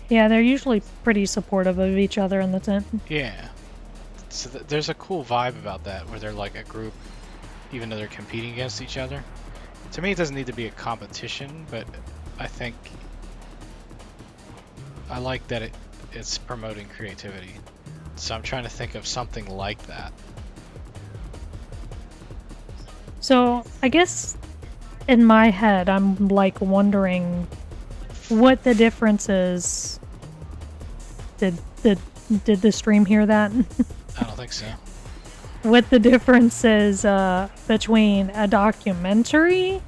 Yeah, they're usually pretty supportive of each other in the tent. Yeah. So there's a cool vibe about that where they're like a group, even though they're competing against each other. To me, it doesn't need to be a competition, but I think I like that it's promoting creativity. So I'm trying to think of something like that. So I guess in my head, I'm like wondering what the difference is. Did the stream hear that? I don't think so. What the difference is between a documentary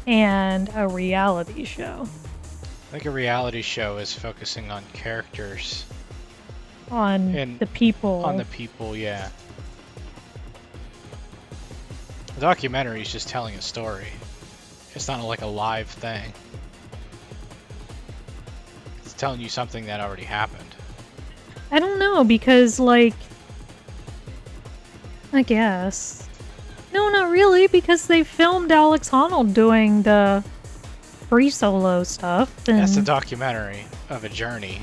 and a reality show I think a reality show is focusing on characters, on And the people. on the people, yeah. A documentary is just telling a story. It's not like a live thing. It's telling you something that already happened. I don't know, because, like, I guess. No, not really, because they filmed Alex Honnold doing the free solo stuff. And, That's a documentary of a journey.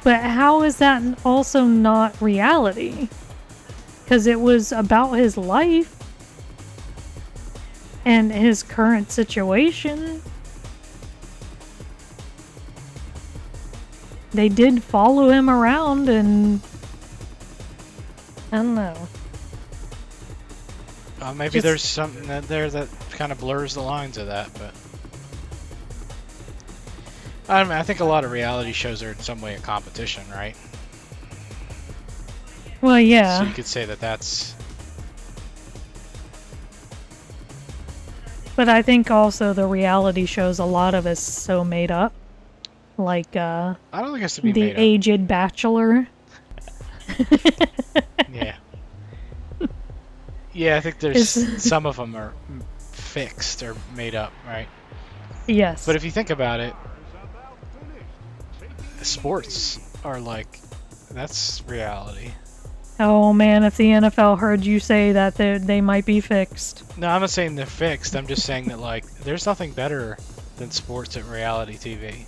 but how is that also not reality? Because it was about his life and his current situation. They did follow him around, and I don't know. Maybe Just- there's something there that kind of blurs the lines of that, but I don't know, I think a lot of reality shows are in some way a competition, right? Well, So yeah. you could say that that's But I think also the reality shows, a lot of is so made up. Like, I don't think it has to be The made up. Aged Bachelor. Yeah. Yeah, I think there's some of them are fixed or made up, right? Yes. But if you think about it, sports are like, that's reality. Oh man, if the NFL heard you say that, they might be fixed. No, I'm not saying they're fixed. I'm just saying that, like, there's nothing better than sports at reality TV.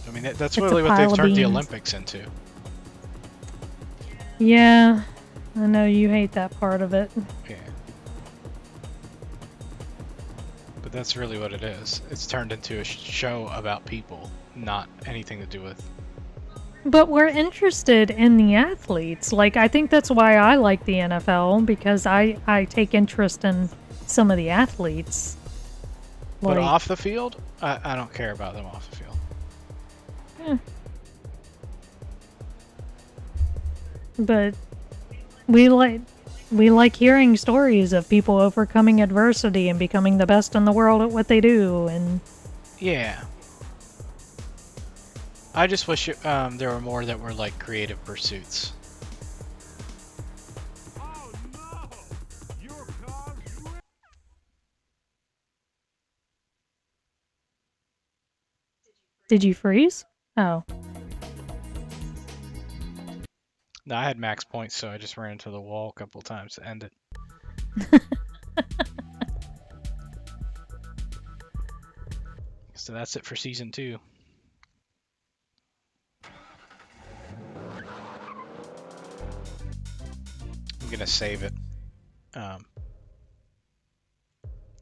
I mean, that's It's a really what pile they've of turned the beans. Olympics into. Yeah, I know you hate that part of it. Yeah. But that's really what it is. It's turned into a show about people, not anything to do with. But we're interested in the athletes. Like, I think that's why I like the NFL, because I take interest in some of the athletes. But Like, off the field, I don't care about them off the field. but we like hearing stories of people overcoming adversity and becoming the best in the world at what they do. And Yeah. I just wish there were more that were like creative pursuits. Oh no! Your car's ready. did you freeze? Oh, No, I had max points, so I just ran into the wall a couple times to end it. So that's it for season 2. I'm gonna save it.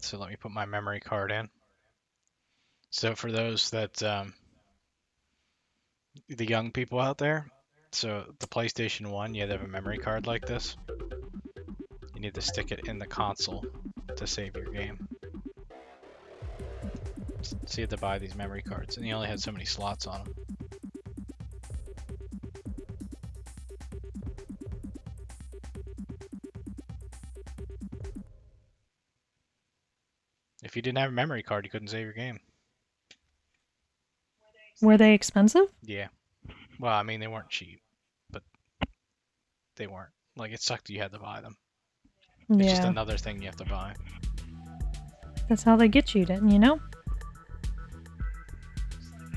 So let me put my memory card in. So for those that the young people out there, so the PlayStation 1, you had to have a memory card like this. You need to stick it in the console to save your game. So you had to buy these memory cards, and you only had so many slots on them. If you didn't have a memory card, you couldn't save your game. were they expensive? Yeah. Well, I mean, they weren't cheap, but they weren't. Like, it sucked you had to buy them. It's just Yeah, another thing you have to buy. that's how they get you, didn't you know?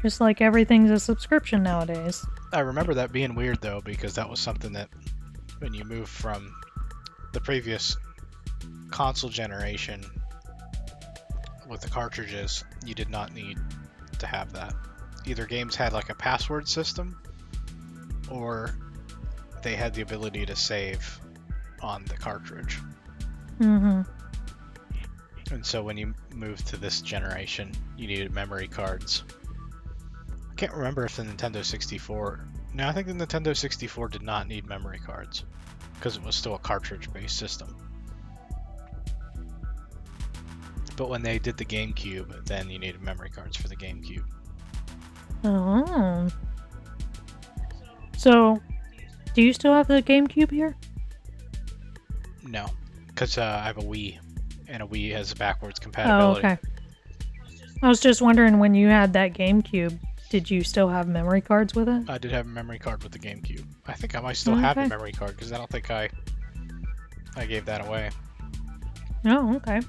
Just like everything's a subscription nowadays. I remember that being weird, though, because that was something that when you moved from the previous console generation with the cartridges, you did not need to have that. Either games had like a password system or they had the ability to save on the cartridge. Mm-hmm. And so when you moved to this generation, you needed memory cards. I can't remember if the Nintendo 64... No, I think the Nintendo 64 did not need memory cards because it was still a cartridge-based system. But when they did the GameCube, then you needed memory cards for the GameCube. Oh. So, do you still have the GameCube here? No, because I have a Wii, and a Wii has backwards Oh, compatibility. okay. I was just wondering, when you had that GameCube, did you still have memory cards with it? I did have a memory card with the GameCube. I think I might still have the Okay. memory card because I don't think I gave that away. Oh, okay.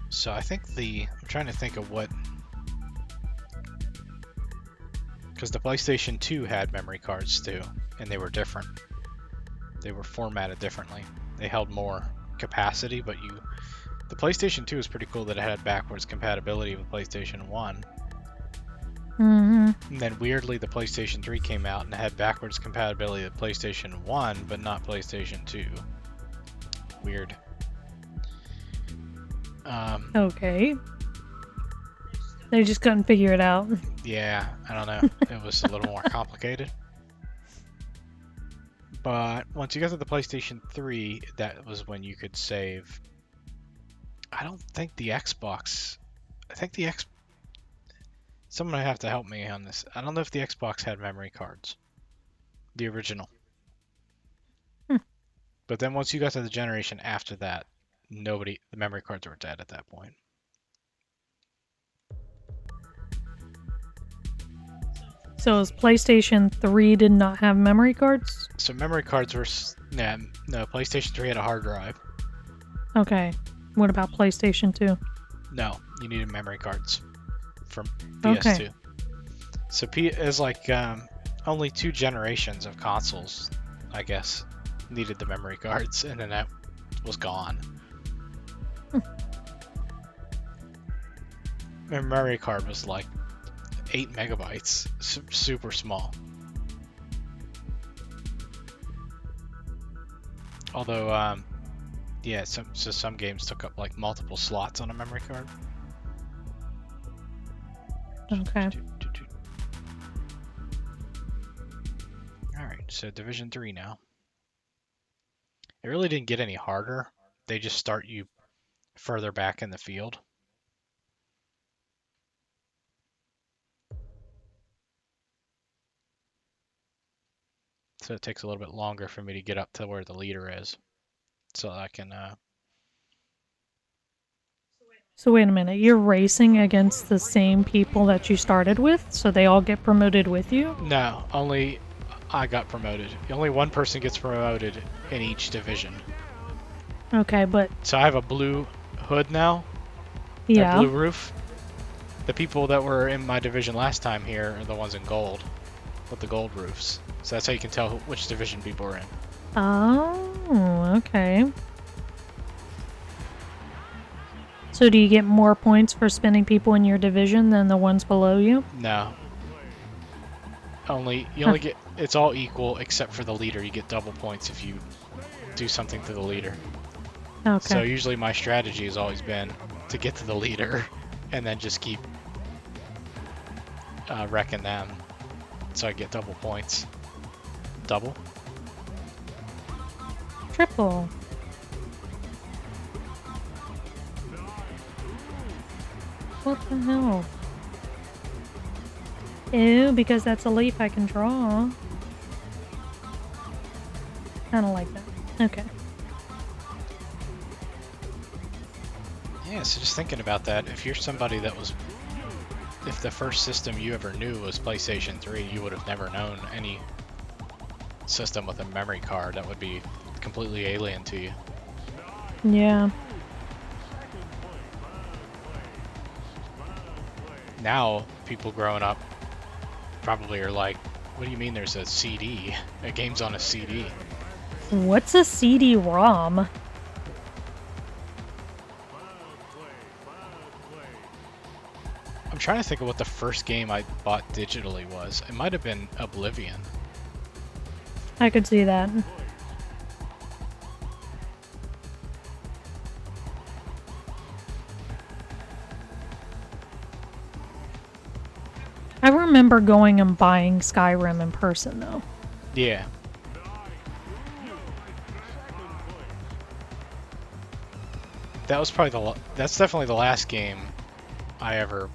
So I think I'm trying to think of what, because the PlayStation 2 had memory cards too, and they were different. They were formatted differently. They held more capacity, but the PlayStation 2 is pretty cool that it had backwards compatibility with PlayStation 1. Mm-hmm. And then weirdly, the PlayStation 3 came out and had backwards compatibility with PlayStation 1, but not PlayStation 2. Weird. Okay. They just couldn't figure it out. Yeah, I don't know. It was a little more complicated. But once you got to the PlayStation 3, that was when you could save. I don't think the Xbox. I think the X. Someone might have to help me on this. I don't know if the Xbox had memory cards. The original. Hmm. But then once you got to the generation after that, the memory cards were dead at that point. So, is PlayStation 3 did not have memory cards? So memory cards were. No, PlayStation 3 had a hard drive. Okay. What about PlayStation 2? No, you needed memory cards from Okay. PS2. So is like only 2 generations of consoles, I guess, needed the memory cards, and then that was gone. My memory card was like 8 megabytes, super small. Although, yeah, some games took up like multiple slots on a memory card. Okay. Alright, so Division 3 now. It really didn't get any harder. They just start you further back in the field. so it takes a little bit longer for me to get up to where the leader is, so I can. So wait a minute, you're racing against the same people that you started with, so they all get promoted with you? No, only I got promoted. Only one person gets promoted in each division. Okay, but So I have a blue hood now, a yeah. blue roof. The people that were in my division last time here are the ones in gold, with the gold roofs. So that's how you can tell which division people are in. Oh, okay. So do you get more points for spending people in your division than the ones below you? No. You only get, it's all equal except for the leader. You get double points if you do something to the leader. Okay. So usually my strategy has always been to get to the leader and then just keep wrecking them. So I get double points. Double? Triple. What the hell? Ew, because that's a leaf I can draw. Kinda like that. Okay. Yeah, so just thinking about that, if you're somebody that was, if the first system you ever knew was PlayStation 3, you would have never known any system with a memory card. That would be completely alien to you. Yeah. Now, people growing up probably are like, what do you mean there's a CD? A game's on a CD. What's a CD-ROM? I'm trying to think of what the first game I bought digitally was. It might have been Oblivion. I could see that. I remember going and buying Skyrim in person, though. Yeah. That was probably that's definitely the last game I ever,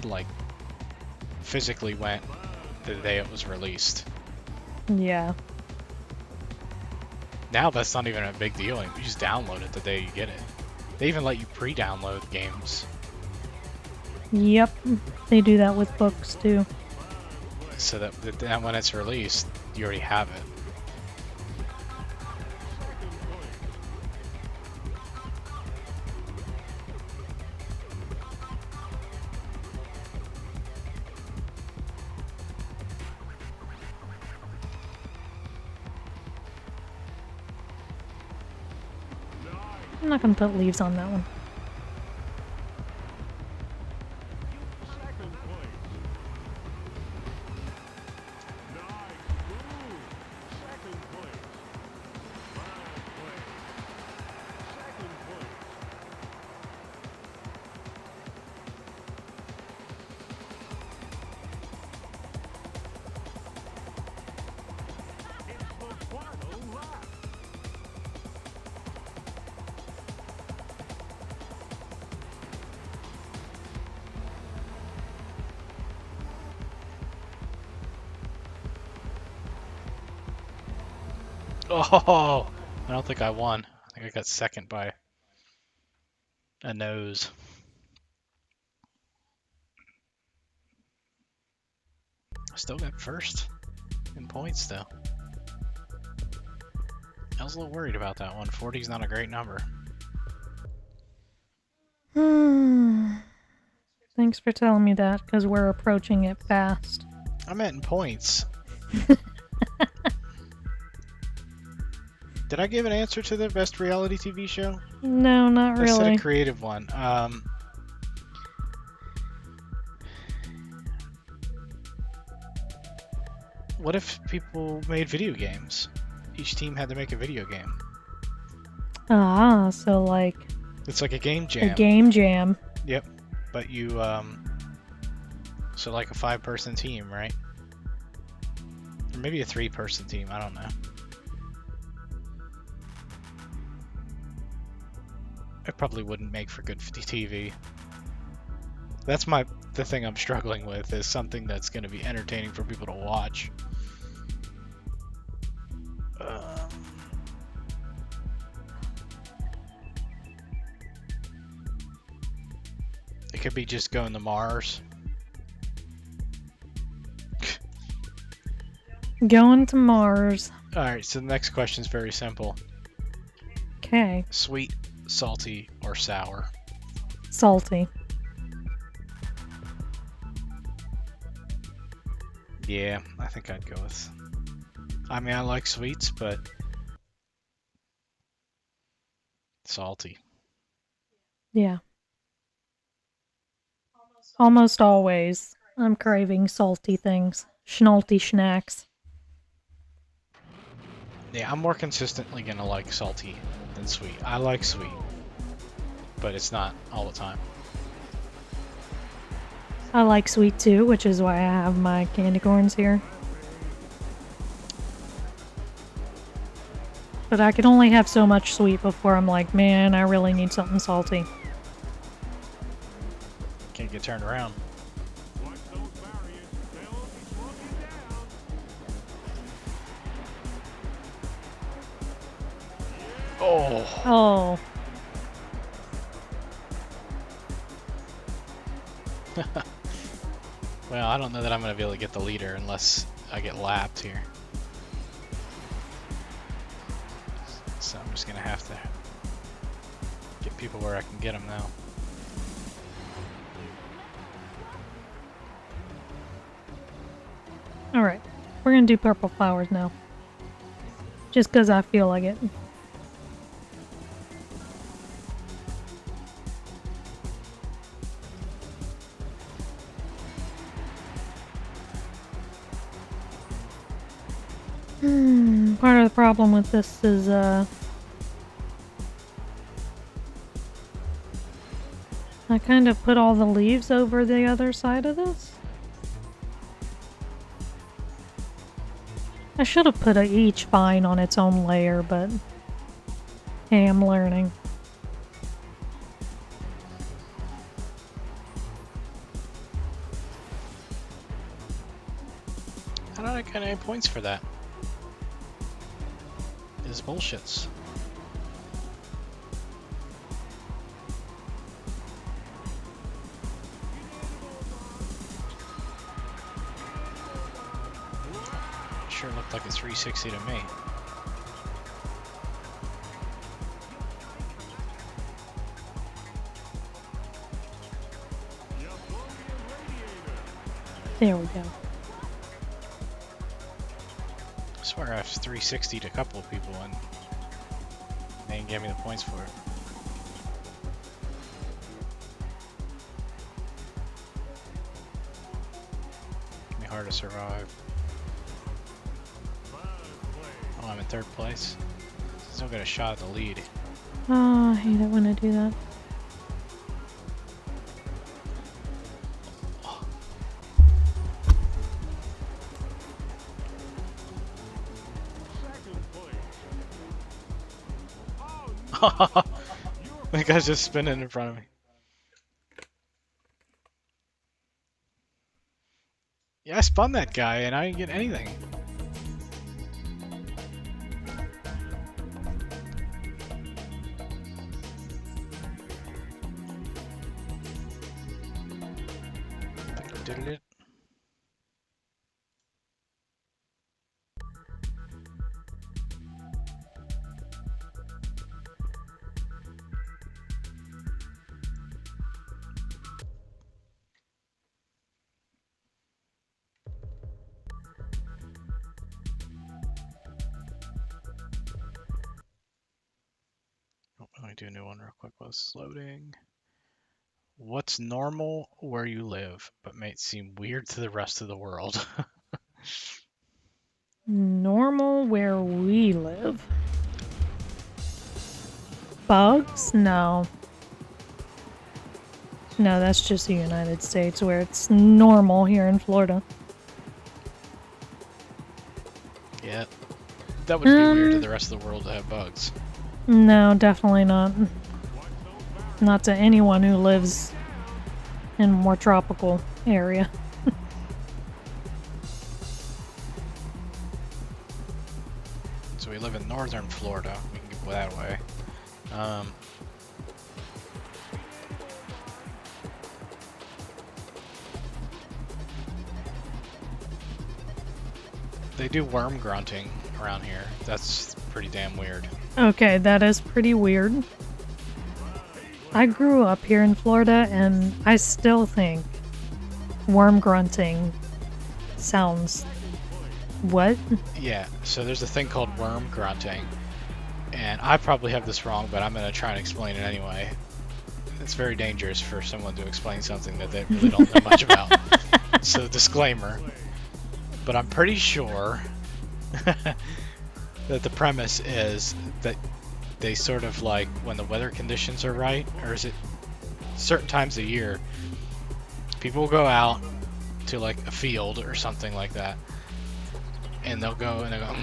like, physically went the day it was released. Yeah. Now that's not even a big deal. You just download it the day you get it. They even let you pre-download games. Yep. They do that with books, too. So that when it's released, you already have it. I'm not gonna put leaves on that one. Oh, I don't think I won. I think I got second by a nose. I still got first in points, though. I was a little worried about that one. 40 is not a great number. Thanks for telling me that, because we're approaching it fast. I meant in points. Did I give an answer to the best reality TV show? No, not I said really. a creative one. What if people made video games? Each team had to make a video game. Ah, so like It's like a game jam. a game jam. Yep. But you, so like a 5-person team, right? Or maybe a 3-person team, I don't know. It probably wouldn't make for good TV. That's the thing I'm struggling with, is something that's going to be entertaining for people to watch. It could be just going to Mars. Going to Mars. Alright, so the next question is very simple. Okay. Sweet, salty, or sour? Salty. Yeah, I think I'd go with... I mean, I like sweets, but... salty. Yeah. Almost always, I'm craving salty things. Schnalty snacks. Yeah, I'm more consistently gonna like salty than sweet. I like sweet, but it's not all the time. I like sweet too, which is why I have my candy corns here. But I can only have so much sweet before I'm like, man, I really need something salty. Can't get turned around. Watch those barriers. They'll only slow you down. Oh, Oh, well, I don't know that I'm gonna be able to get the leader unless I get lapped here. So I'm just gonna have to get people where I can get them now. alright. We're gonna do purple flowers now. Just because I feel like it. Part of the problem with this is, I kind of put all the leaves over the other side of this. I should have put each vine on its own layer, but hey, I'm learning. How did I get any points for that? This is bullshits. Sure looked like a 360 to me. There we go. I swear I've 360'd a couple of people and they didn't give me the points for it. It'd be hard to survive. Oh, I'm in third place. Still got a shot at the lead. Oh, I hate it when I do that. The guy's just spinning in front of me. Yeah, I spun that guy and I didn't get anything. Did it? Oh, let me do a new one real quick while it's loading. What's normal where you live, but may seem weird to the rest of the world? Normal where we live. Bugs? No. No, that's just the United States where it's normal here in Florida. Yeah, that would be weird to the rest of the world to have bugs. No, definitely not. Not to anyone who lives in a more tropical area. So we live in northern Florida. We can go that way. They do worm grunting around here. That's pretty damn weird. Okay, that is pretty weird. I grew up here in Florida, and I still think worm grunting sounds... What? Yeah, so there's a thing called worm grunting. And I probably have this wrong, but I'm going to try and explain it anyway. It's very dangerous for someone to explain something that they really don't know much about. So, disclaimer. But I'm pretty sure that the premise is that they sort of like, when the weather conditions are right, or is it certain times of year, people will go out to like a field or something like that, and they'll go and they go,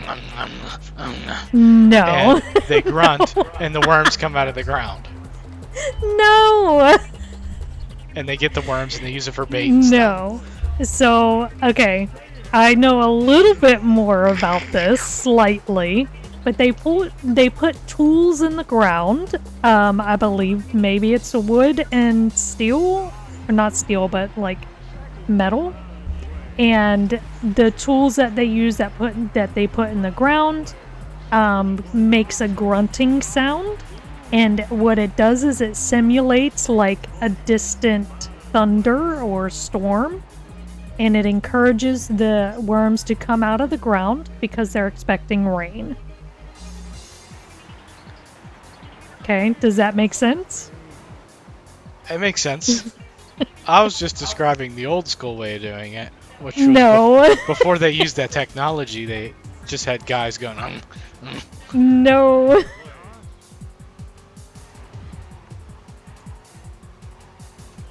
No. and they grunt, and the worms come out of the ground. No! And they get the worms and they use it for bait and stuff. No. So, okay. I know a little bit more about this, slightly. But they put tools in the ground. I believe maybe it's wood and steel. Or not steel, but like metal. And the tools that they use that they put in the ground makes a grunting sound. And what it does is it simulates like a distant thunder or storm. And it encourages the worms to come out of the ground because they're expecting rain. Okay, does that make sense? It makes sense. I was just describing the old school way of doing it, which was No. before they used that technology. They just had guys going, No.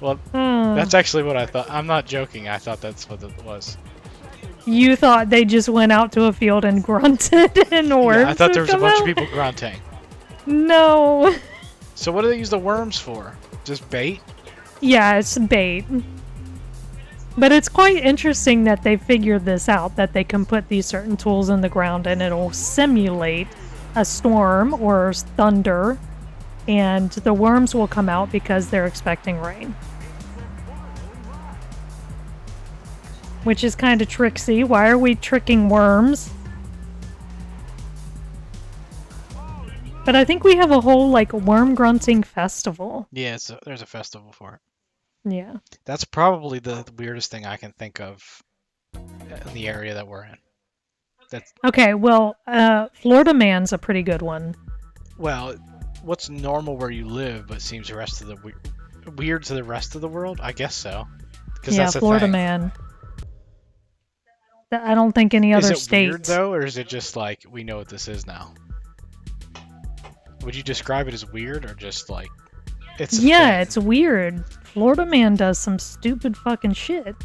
Well, that's actually what I thought. I'm not joking. I thought that's what it was. You thought they just went out to a field and grunted and worms? Yeah, I thought there was a would bunch come of people grunting. out? No. So what do they use the worms for? Just bait? Yeah, it's bait. But it's quite interesting that they figured this out, that they can put these certain tools in the ground and it'll simulate a storm or thunder, and the worms will come out because they're expecting rain. Which is kind of tricksy. Why are we tricking worms? But I think we have a whole, like, worm grunting festival. Yeah, there's a festival for it. Yeah. That's probably the weirdest thing I can think of in the area that we're in. Okay, well, Florida Man's a pretty good one. Well, what's normal where you live, but seems the rest of the weird to the rest of the world? I guess so. Yeah, that's Florida thing. Man. I don't think any other Is it state. weird though, or is it just like we know what this is now? Would you describe it as weird or just like it's a Yeah, thing? it's weird. Florida Man does some stupid fucking shit.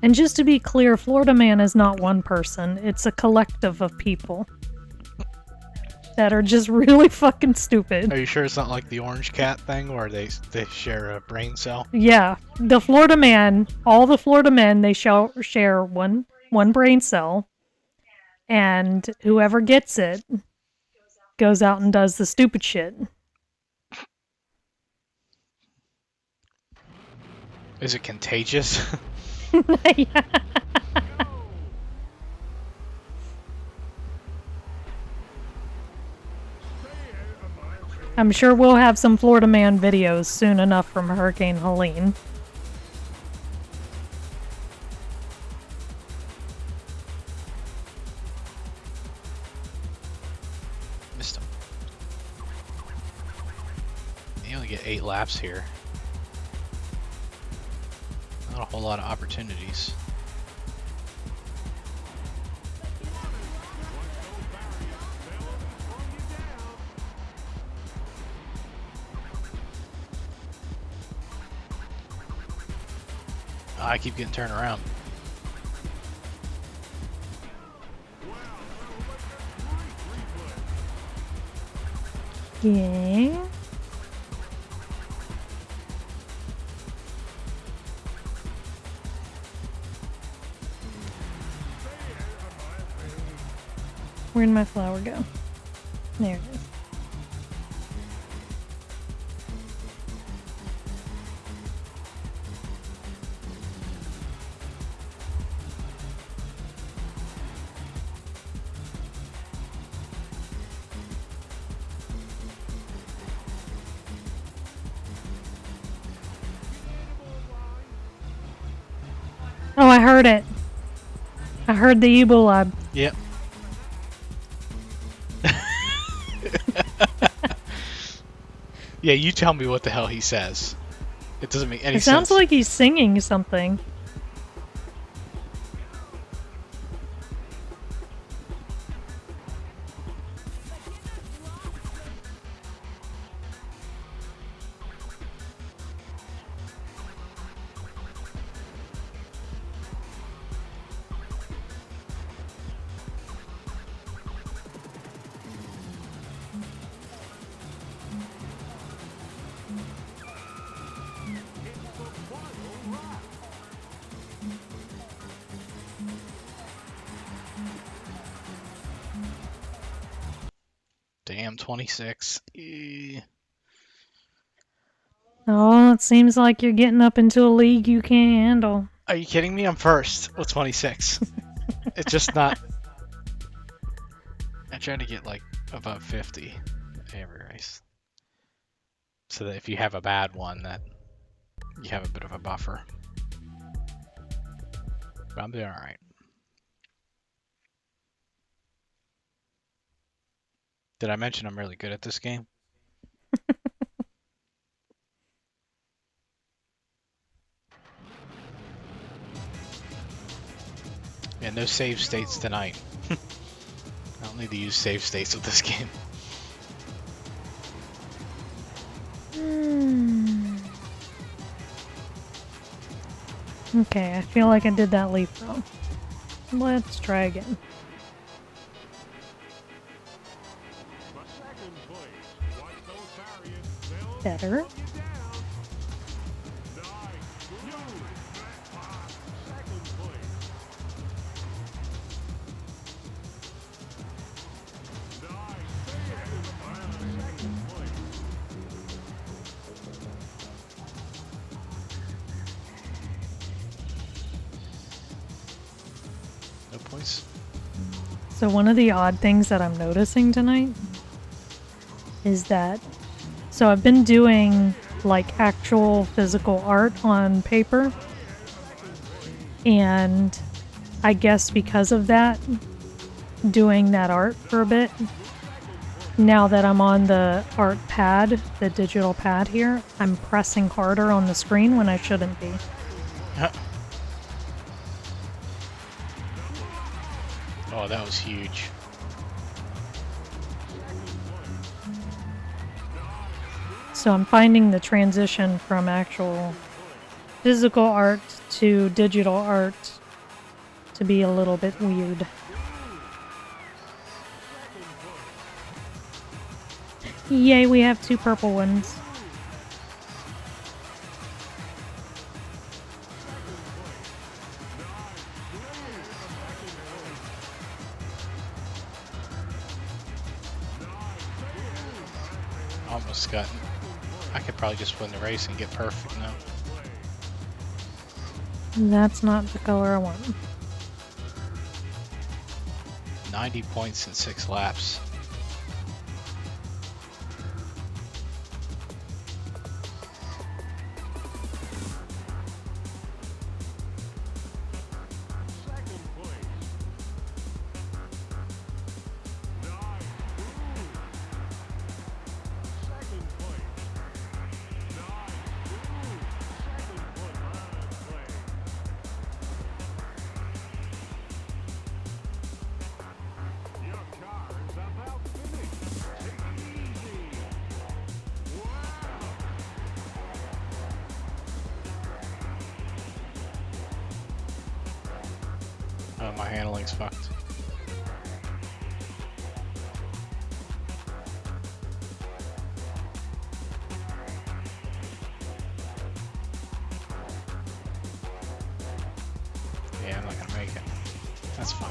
And just to be clear, Florida Man is not one person. It's a collective of people that are just really fucking stupid. Are you sure it's not like the orange cat thing where they share a brain cell? Yeah, the Florida Man, all the Florida men, they share one brain cell, and whoever gets it goes out and does the stupid shit. Is it contagious? Yeah. I'm sure we'll have some Florida Man videos soon enough from Hurricane Helene. Missed him. You only get 8 laps here. Not a whole lot of opportunities. I keep getting turned around. Yeah. Where'd my flower go? There it is. Oh, I heard it. I heard the Ebola. Yep. Yeah, you tell me what the hell he says. It doesn't make any It sense. sounds like he's singing something. Damn, 26. Oh, it seems like you're getting up into a league you can't handle. Are you kidding me? I'm first with 26. It's just not. I try to get like above 50 every race, so that if you have a bad one, that you have a bit of a buffer. But I'm doing all right. Did I mention I'm really good at this game? Yeah, no save states tonight. I don't need to use save states with this game. Okay, I feel like I did that leap wrong. Let's try again. For second place, watch those barriers. They'll Better. slow you down. Nice. You. Second place. Nice. Second place. No points. So one of the odd things that I'm noticing tonight is that, so I've been doing like actual physical art on paper, and I guess because of that, doing that art for a bit, now that I'm on the art pad, the digital pad here, I'm pressing harder on the screen when I shouldn't be. Oh, that was huge. So I'm finding the transition from actual physical art to digital art to be a little bit weird. Yay, we have 2 purple ones. Almost got. I could probably just win the race and get perfect now. That's not the color I want. 90 points in 6 laps. Second place. Nice. Second place. Nice. Second place. Your car is about finished. Take it easy. Wow. Oh, my handling's fucked. Yeah, I'm not gonna make it. That's fine.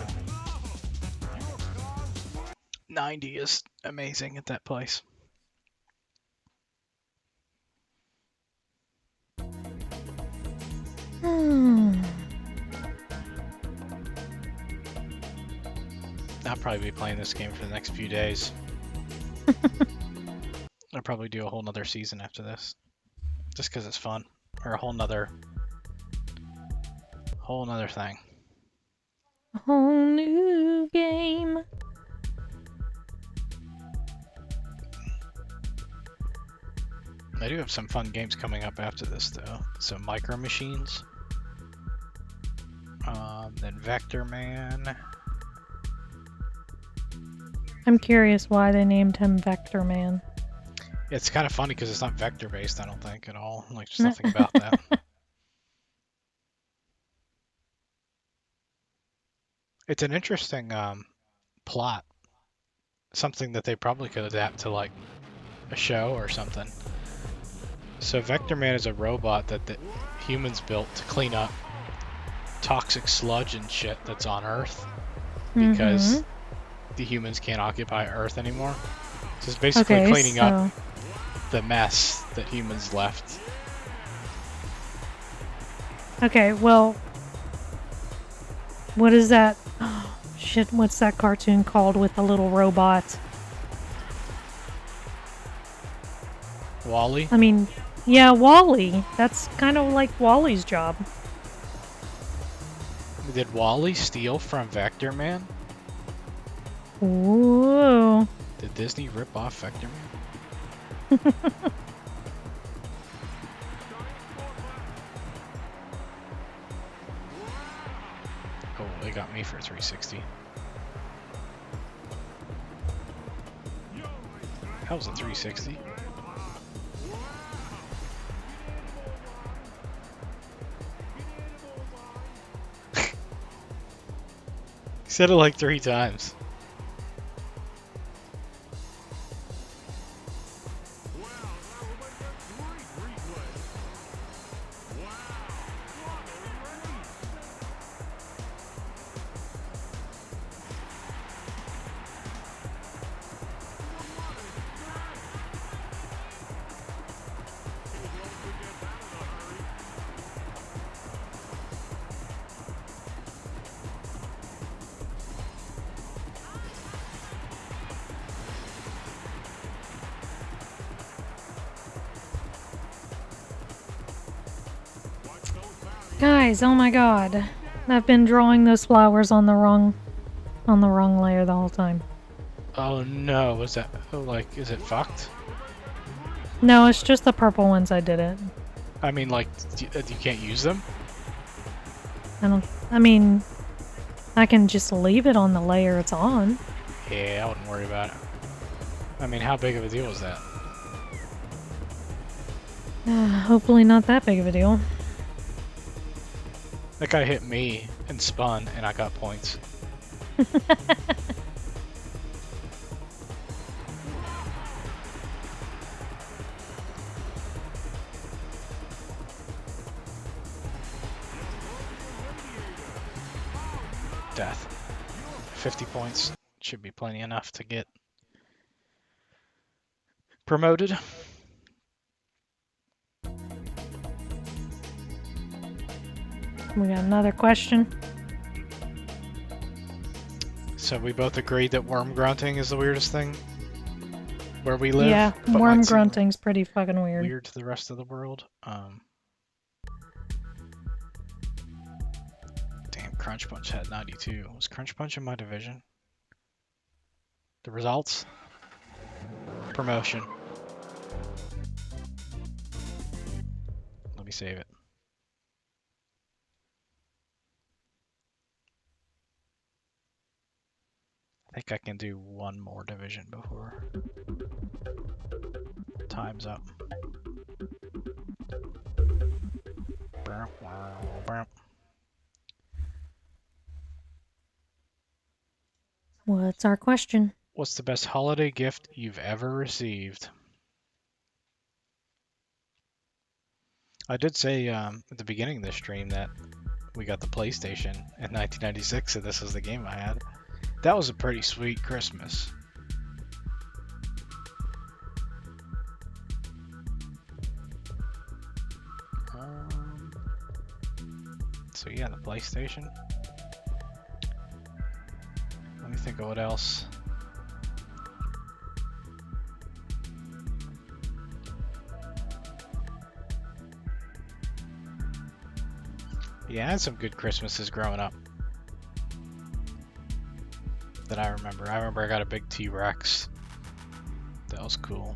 Your car's 90 is amazing at that place. I'll probably be playing this game for the next few days. I'll probably do a whole nother season after this. Just because it's fun. Or a whole nother thing. A whole new game. I do have some fun games coming up after this, though. So Micro Machines. Then Vector Man. I'm curious why they named him Vector Man. It's kind of funny because it's not vector based, I don't think, at all. Like, there's nothing about that. It's an interesting plot. Something that they probably could adapt to, like, a show or something. So Vector Man is a robot that the humans built to clean up toxic sludge and shit that's on Earth. Because the humans can't occupy Earth anymore. So it's basically cleaning up the mess that humans left. Okay, well, what is that? Oh, shit, what's that cartoon called with the little robot? Wall-E? I mean, yeah, Wall-E. That's kind of like Wall-E's job. Did Wall-E steal from Vector Man? Ooh. Did Disney rip off Vector Man? Oh, they got me for 360. That was a 360. Said it like 3 times. Guys, oh my god. I've been drawing those flowers on the wrong layer the whole time. Oh no, was that, like, is it fucked? No, it's just the purple ones I did it. I mean, like, you can't use them? I mean, I can just leave it on the layer it's on. Yeah, I wouldn't worry about it. I mean, how big of a deal is that? Hopefully not that big of a deal. That guy hit me and spun, and I got points. Death. 50 points. Should be plenty enough to get promoted. We got another question. So we both agreed that worm grunting is the weirdest thing where we live. Yeah, but worm might seem grunting's pretty fucking weird. weird to the rest of the world. Damn, Crunch Punch had 92. Was Crunch Punch in my division? The results? Promotion. Let me save it. I think I can do one more division before time's up. What's our question? What's the best holiday gift you've ever received? I did say at the beginning of the stream that we got the PlayStation in 1996, and this was the game I had. That was a pretty sweet Christmas. So yeah, the PlayStation. Let me think of what else. Yeah, I had some good Christmases growing up that I remember. I remember I got a big T-Rex. That was cool.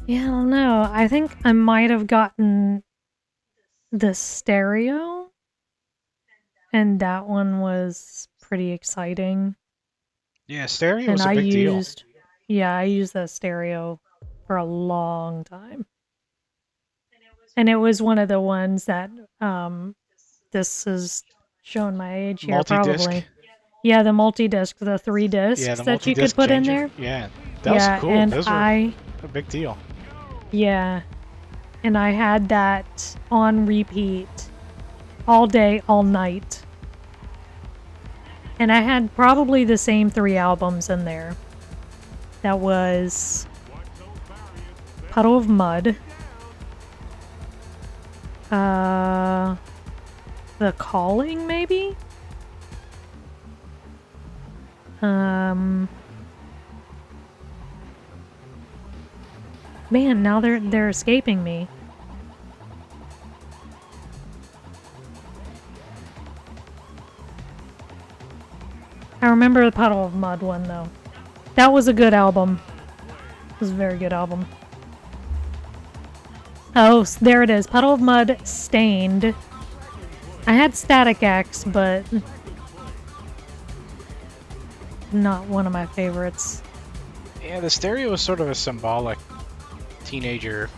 Yeah, I don't know. I think I might have gotten the stereo, and that one was pretty exciting. Yeah, stereo And was a I big deal. used, yeah, I used that stereo for a long time. And it was one of the ones that, this is showing my age here, Multi-disc. probably. Yeah, the multi-disc, the 3 Yeah, discs the that you could multi-disc put in changer. there. Yeah, that was Yeah, cool. and Those were a big deal. yeah, and I had that on repeat all day, all night. And I had probably the same 3 albums in there. That was Puddle of Mud, The Calling, maybe? Man, now they're escaping me. I remember the Puddle of Mud one, though. That was a good album. It was a very good album. Oh, there it is. Puddle of Mud, Stained. I had Static X, but not one of my favorites. Yeah, the stereo was sort of a symbolic teenager,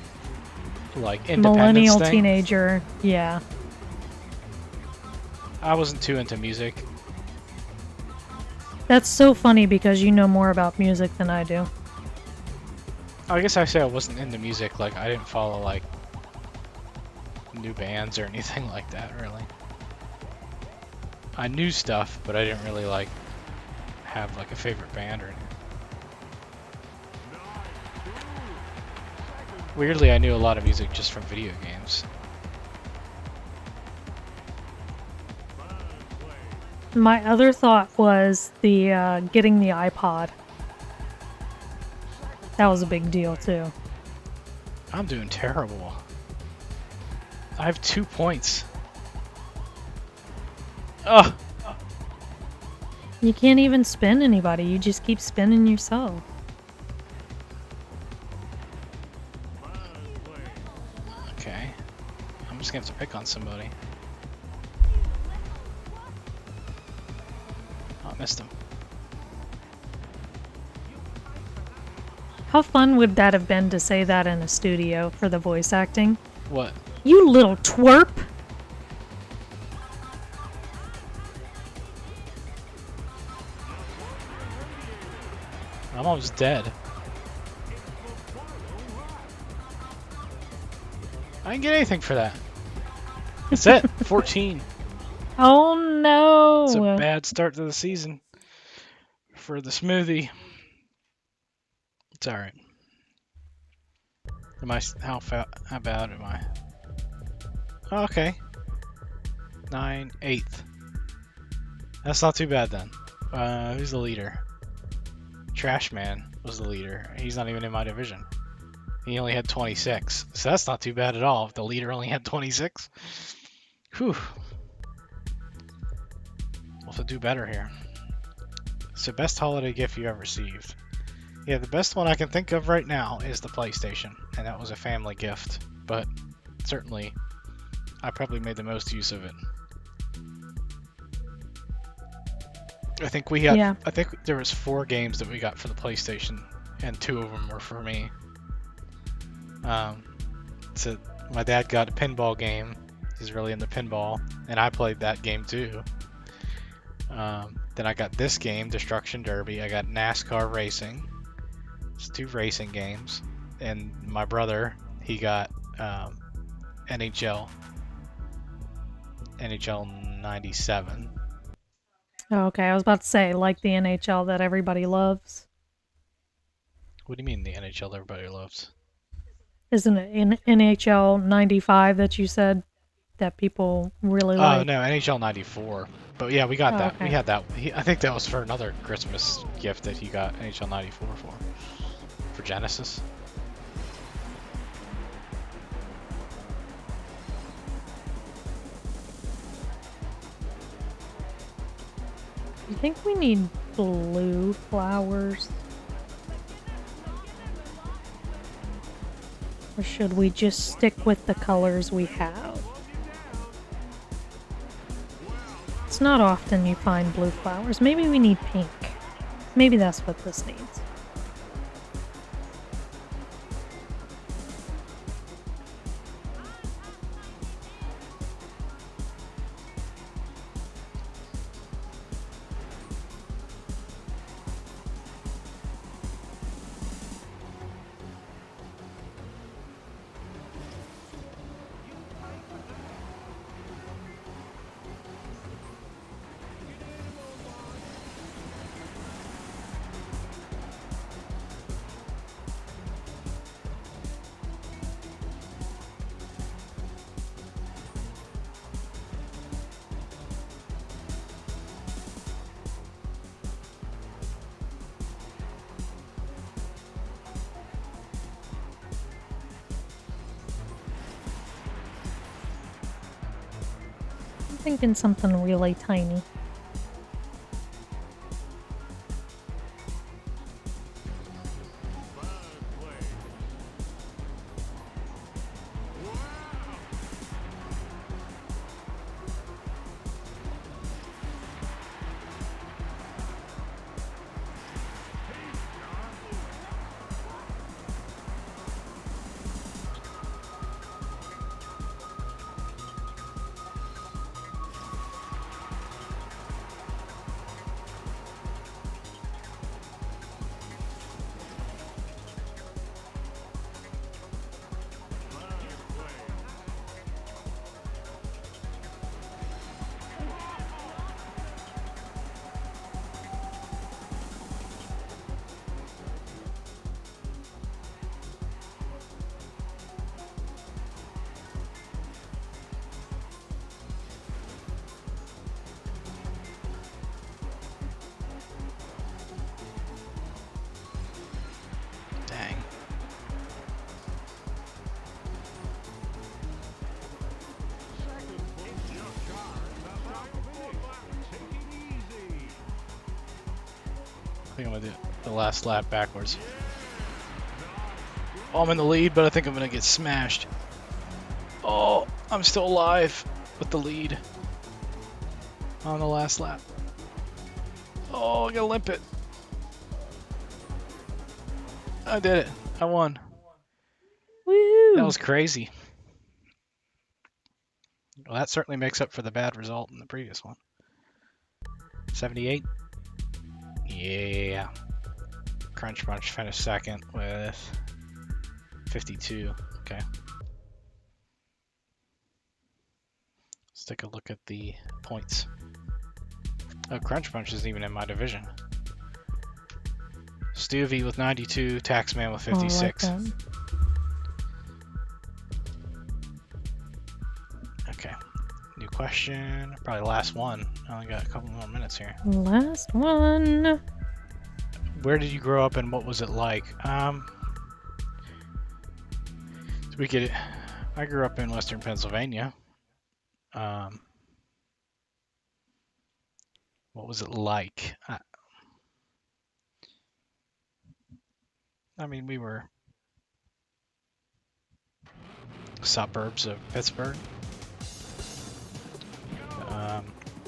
like, independence Millennial thing. teenager, yeah. I wasn't too into music. That's so funny because you know more about music than I do. I guess I say I wasn't into music. Like, I didn't follow, like, new bands or anything like that, really. I knew stuff, but I didn't really, like, have, like, a favorite band or anything. Weirdly, I knew a lot of music just from video games. My other thought was the getting the iPod. That was a big deal too. I'm doing terrible. I have 2 points. Ugh! You can't even spin anybody, you just keep spinning yourself. Okay. I'm just gonna have to pick on somebody. Oh, I missed him. How fun would that have been to say that in a studio for the voice acting? What? You little twerp! I'm almost dead. I didn't get anything for that. That's it. 14. Oh It's a no! bad start to the season for the smoothie. It's alright. How bad am I? Oh, okay. 9, 8th. That's not too bad then. Who's the leader? Trash Man was the leader. He's not even in my division. He only had 26. So that's not too bad at all if the leader only had 26. Whew. We'll have to do better here. So best holiday gift you ever received. Yeah, the best one I can think of right now is the PlayStation. And that was a family gift. But certainly, I probably made the most use of it. I think we got. Yeah. I think there was 4 games that we got for the PlayStation, and 2 of them were for me. So my dad got a pinball game. He's really into pinball, and I played that game too. Then I got this game, Destruction Derby. I got NASCAR Racing. It's 2 racing games, and my brother, he got NHL 97. Oh, okay, I was about to say, like the NHL that everybody loves. What do you mean the NHL everybody loves? Isn't it in NHL 95 that you said that people really Oh like? no, NHL '94. But yeah, we got Oh, that. We okay. had that. I think that was for another Christmas gift that he got NHL '94 for Genesis. You think we need blue flowers? Or should we just stick with the colors we have? It's not often you find blue flowers. Maybe we need pink. Maybe that's what this needs. I'm thinking something really tiny. Dang. I think I'm gonna do the last lap backwards. Oh, I'm in the lead, but I think I'm gonna get smashed. Oh, I'm still alive with the lead on the last lap. Oh, I gotta limp it. I did it. I won. Woo! That was crazy. Well, that certainly makes up for the bad result in the previous one. 78. Yeah. Crunch Bunch finished second with 52. Okay. Let's take a look at the points. Oh, Crunch Bunch isn't even in my division. Stuvie with 92, Taxman with 56. I like that. Okay. New question. Probably last one. I only got a couple more minutes here. Last one. Where did you grow up and what was it like? We could. I grew up in Western Pennsylvania. What was it like? I mean, we were suburbs of Pittsburgh.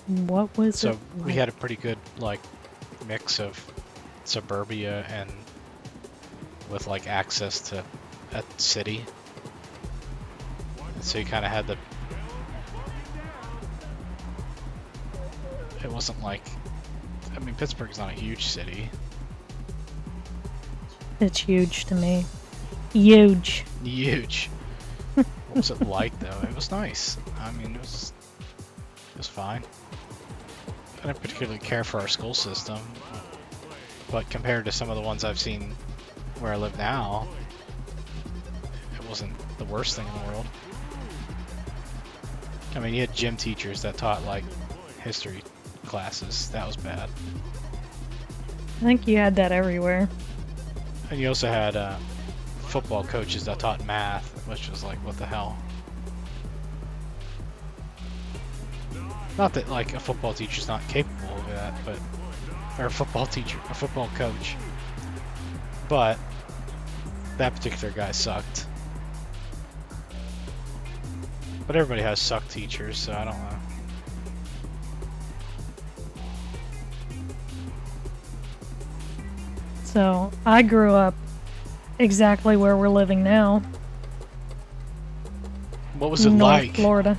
What was So it we like? had a pretty good like mix of suburbia and with like access to a city. So you kind of had the. It wasn't like. I mean, Pittsburgh's not a huge city. It's huge to me. Huge. Huge. What was it like though? It was nice. I mean, it was fine. I didn't particularly care for our school system, but compared to some of the ones I've seen where I live now, it wasn't the worst thing in the world. I mean, you had gym teachers that taught like history classes. That was bad. I think you had that everywhere. And you also had football coaches that taught math, which was like, what the hell? Not that like a football teacher's not capable of that, but or a football teacher, a football coach. But that particular guy sucked. But everybody has suck teachers, so I don't know. So I grew up exactly where we're living now. What was it North like? Florida.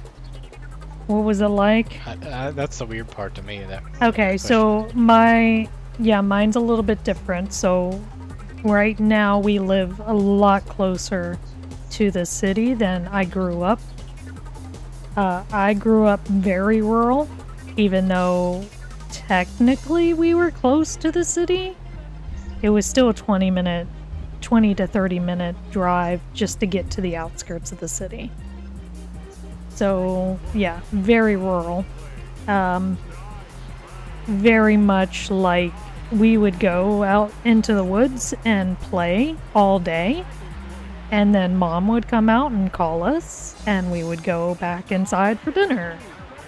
What was it like? That's the weird part to me. That Okay, so mine's a little bit different. So right now we live a lot closer to the city than I grew up. I grew up very rural, even though technically we were close to the city. It was still a 20 to 30 minute drive just to get to the outskirts of the city. So, yeah, very rural. Very much like we would go out into the woods and play all day. And then mom would come out and call us, and we would go back inside for dinner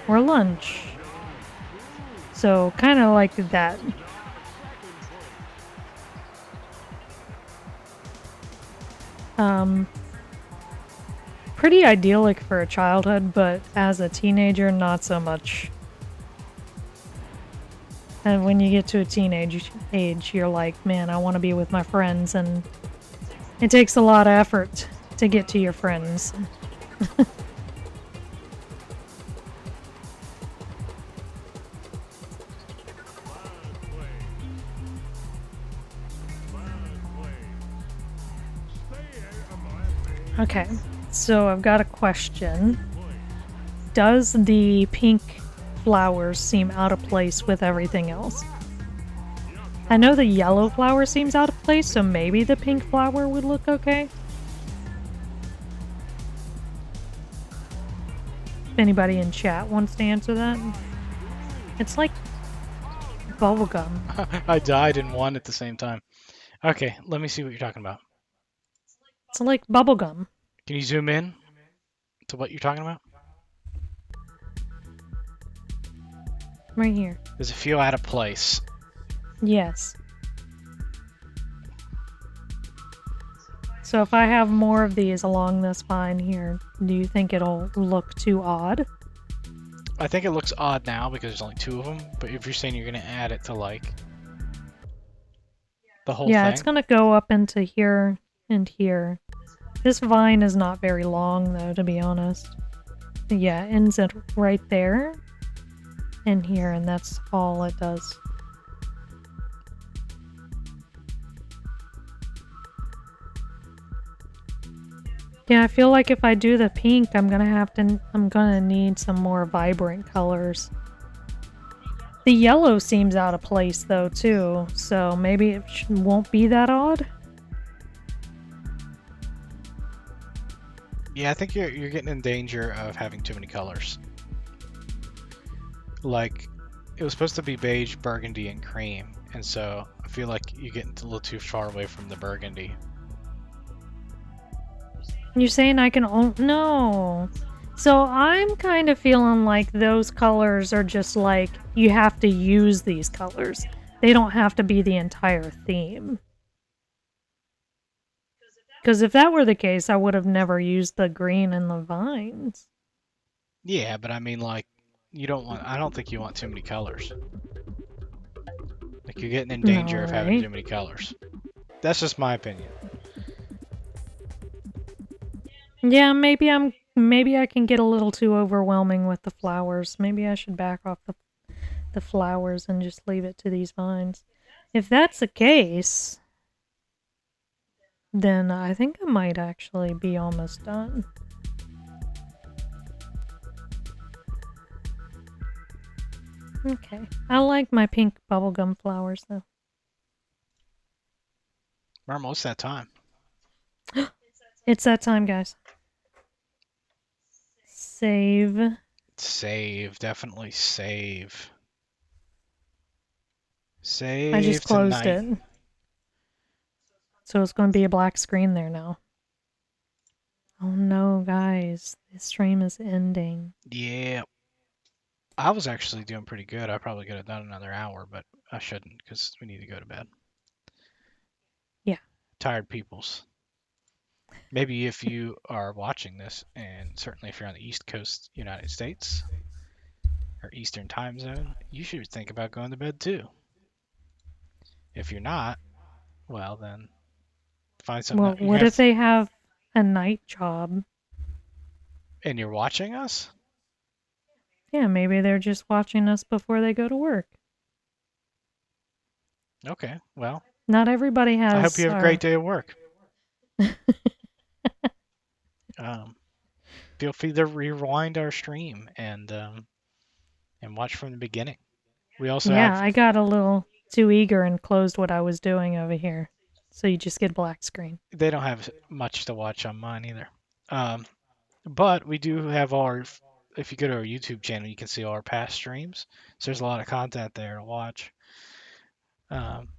or lunch. So, kind of like that. Pretty idyllic for a childhood, but as a teenager, not so much. And when you get to a teenage age, you're like, man, I want to be with my friends, and it takes a lot of effort to get to your friends. Okay, so I've got a question. Does the pink flowers seem out of place with everything else? I know the yellow flower seems out of place, so maybe the pink flower would look okay. If anybody in chat wants to answer that. It's like bubblegum. I died in one at the same time. Okay, let me see what you're talking about. It's like bubblegum. Can you zoom in to what you're talking about? Right here. Does it feel out of place? Yes. So if I have more of these along this vine here, do you think it'll look too odd? I think it looks odd now because there's only 2 of them, but if you're saying you're going to add it to like the whole Yeah, thing. it's gonna go up into here and here. This vine is not very long though, to be honest. But yeah, it ends it right there and here, and that's all it does. Yeah, I feel like if I do the pink, I'm gonna need some more vibrant colors. The yellow seems out of place though too, so maybe it won't be that odd. Yeah, I think you're getting in danger of having too many colors. Like, it was supposed to be beige, burgundy, and cream, and so I feel like you're getting a little too far away from the burgundy. You're saying I can no. So I'm kind of feeling like those colors are just like, you have to use these colors. They don't have to be the entire theme. Because if that were the case, I would have never used the green in the vines. Yeah, but I mean, like, I don't think you want too many colors. Like, you're getting in danger of having too many colors. That's just my opinion. Yeah, maybe I can get a little too overwhelming with the flowers. Maybe I should back off the flowers and just leave it to these vines. If that's the case, then I think I might actually be almost done. Okay. I like my pink bubblegum flowers though. Mermal, it's that time. It's that time, guys. Save. Save, definitely save. I just Save closed tonight. it. So it's going to be a black screen there now. Oh no, guys. The stream is ending. Yeah. I was actually doing pretty good. I probably could have done another hour, but I shouldn't because we need to go to bed. Yeah. Tired peoples. Maybe if you are watching this, and certainly if you're on the East Coast United States or Eastern time zone, you should think about going to bed too. If you're not, well then find something Well, that you what have if they have a night job? and you're watching us. Yeah, maybe they're just watching us before they go to work. Okay, well, Not everybody I hope you has have a great our. day at work. Um, feel free to rewind our stream and watch from the beginning. We also Yeah, have I got a little too eager and closed what I was doing over here. So you just get black screen. they don't have much to watch on mine either. Um, but we do have our. If you go to our YouTube channel, you can see all our past streams. So there's a lot of content there to watch. Um,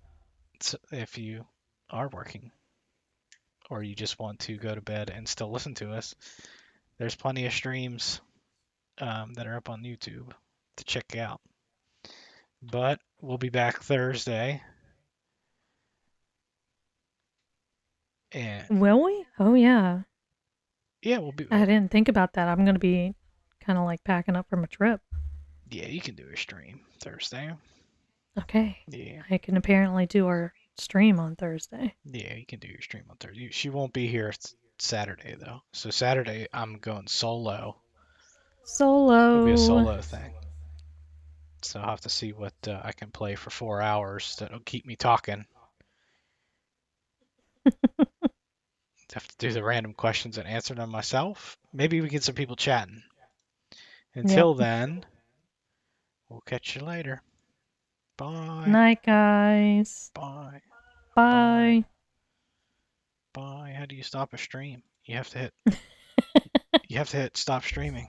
so if you are working or you just want to go to bed and still listen to us, there's plenty of streams that are up on YouTube to check out. But we'll be back Thursday. And Will we? Oh, yeah. yeah, we'll be. I didn't think about that. I'm going to be kind of like packing up from a trip. Yeah, you can do a stream Thursday. Okay. Yeah, I can apparently do our stream on Thursday. yeah, you can do your stream on Thursday. She won't be here Saturday though. So Saturday I'm going solo. It'll be a Solo. solo thing. So I'll have to see what I can play for 4 hours that'll keep me talking. Have to do the random questions and answer them myself. Maybe we get some people chatting. Yep. Until then, we'll catch you later. Bye. Night, guys. Bye. Bye. Bye. Bye. How do you stop a stream? You have to hit stop streaming.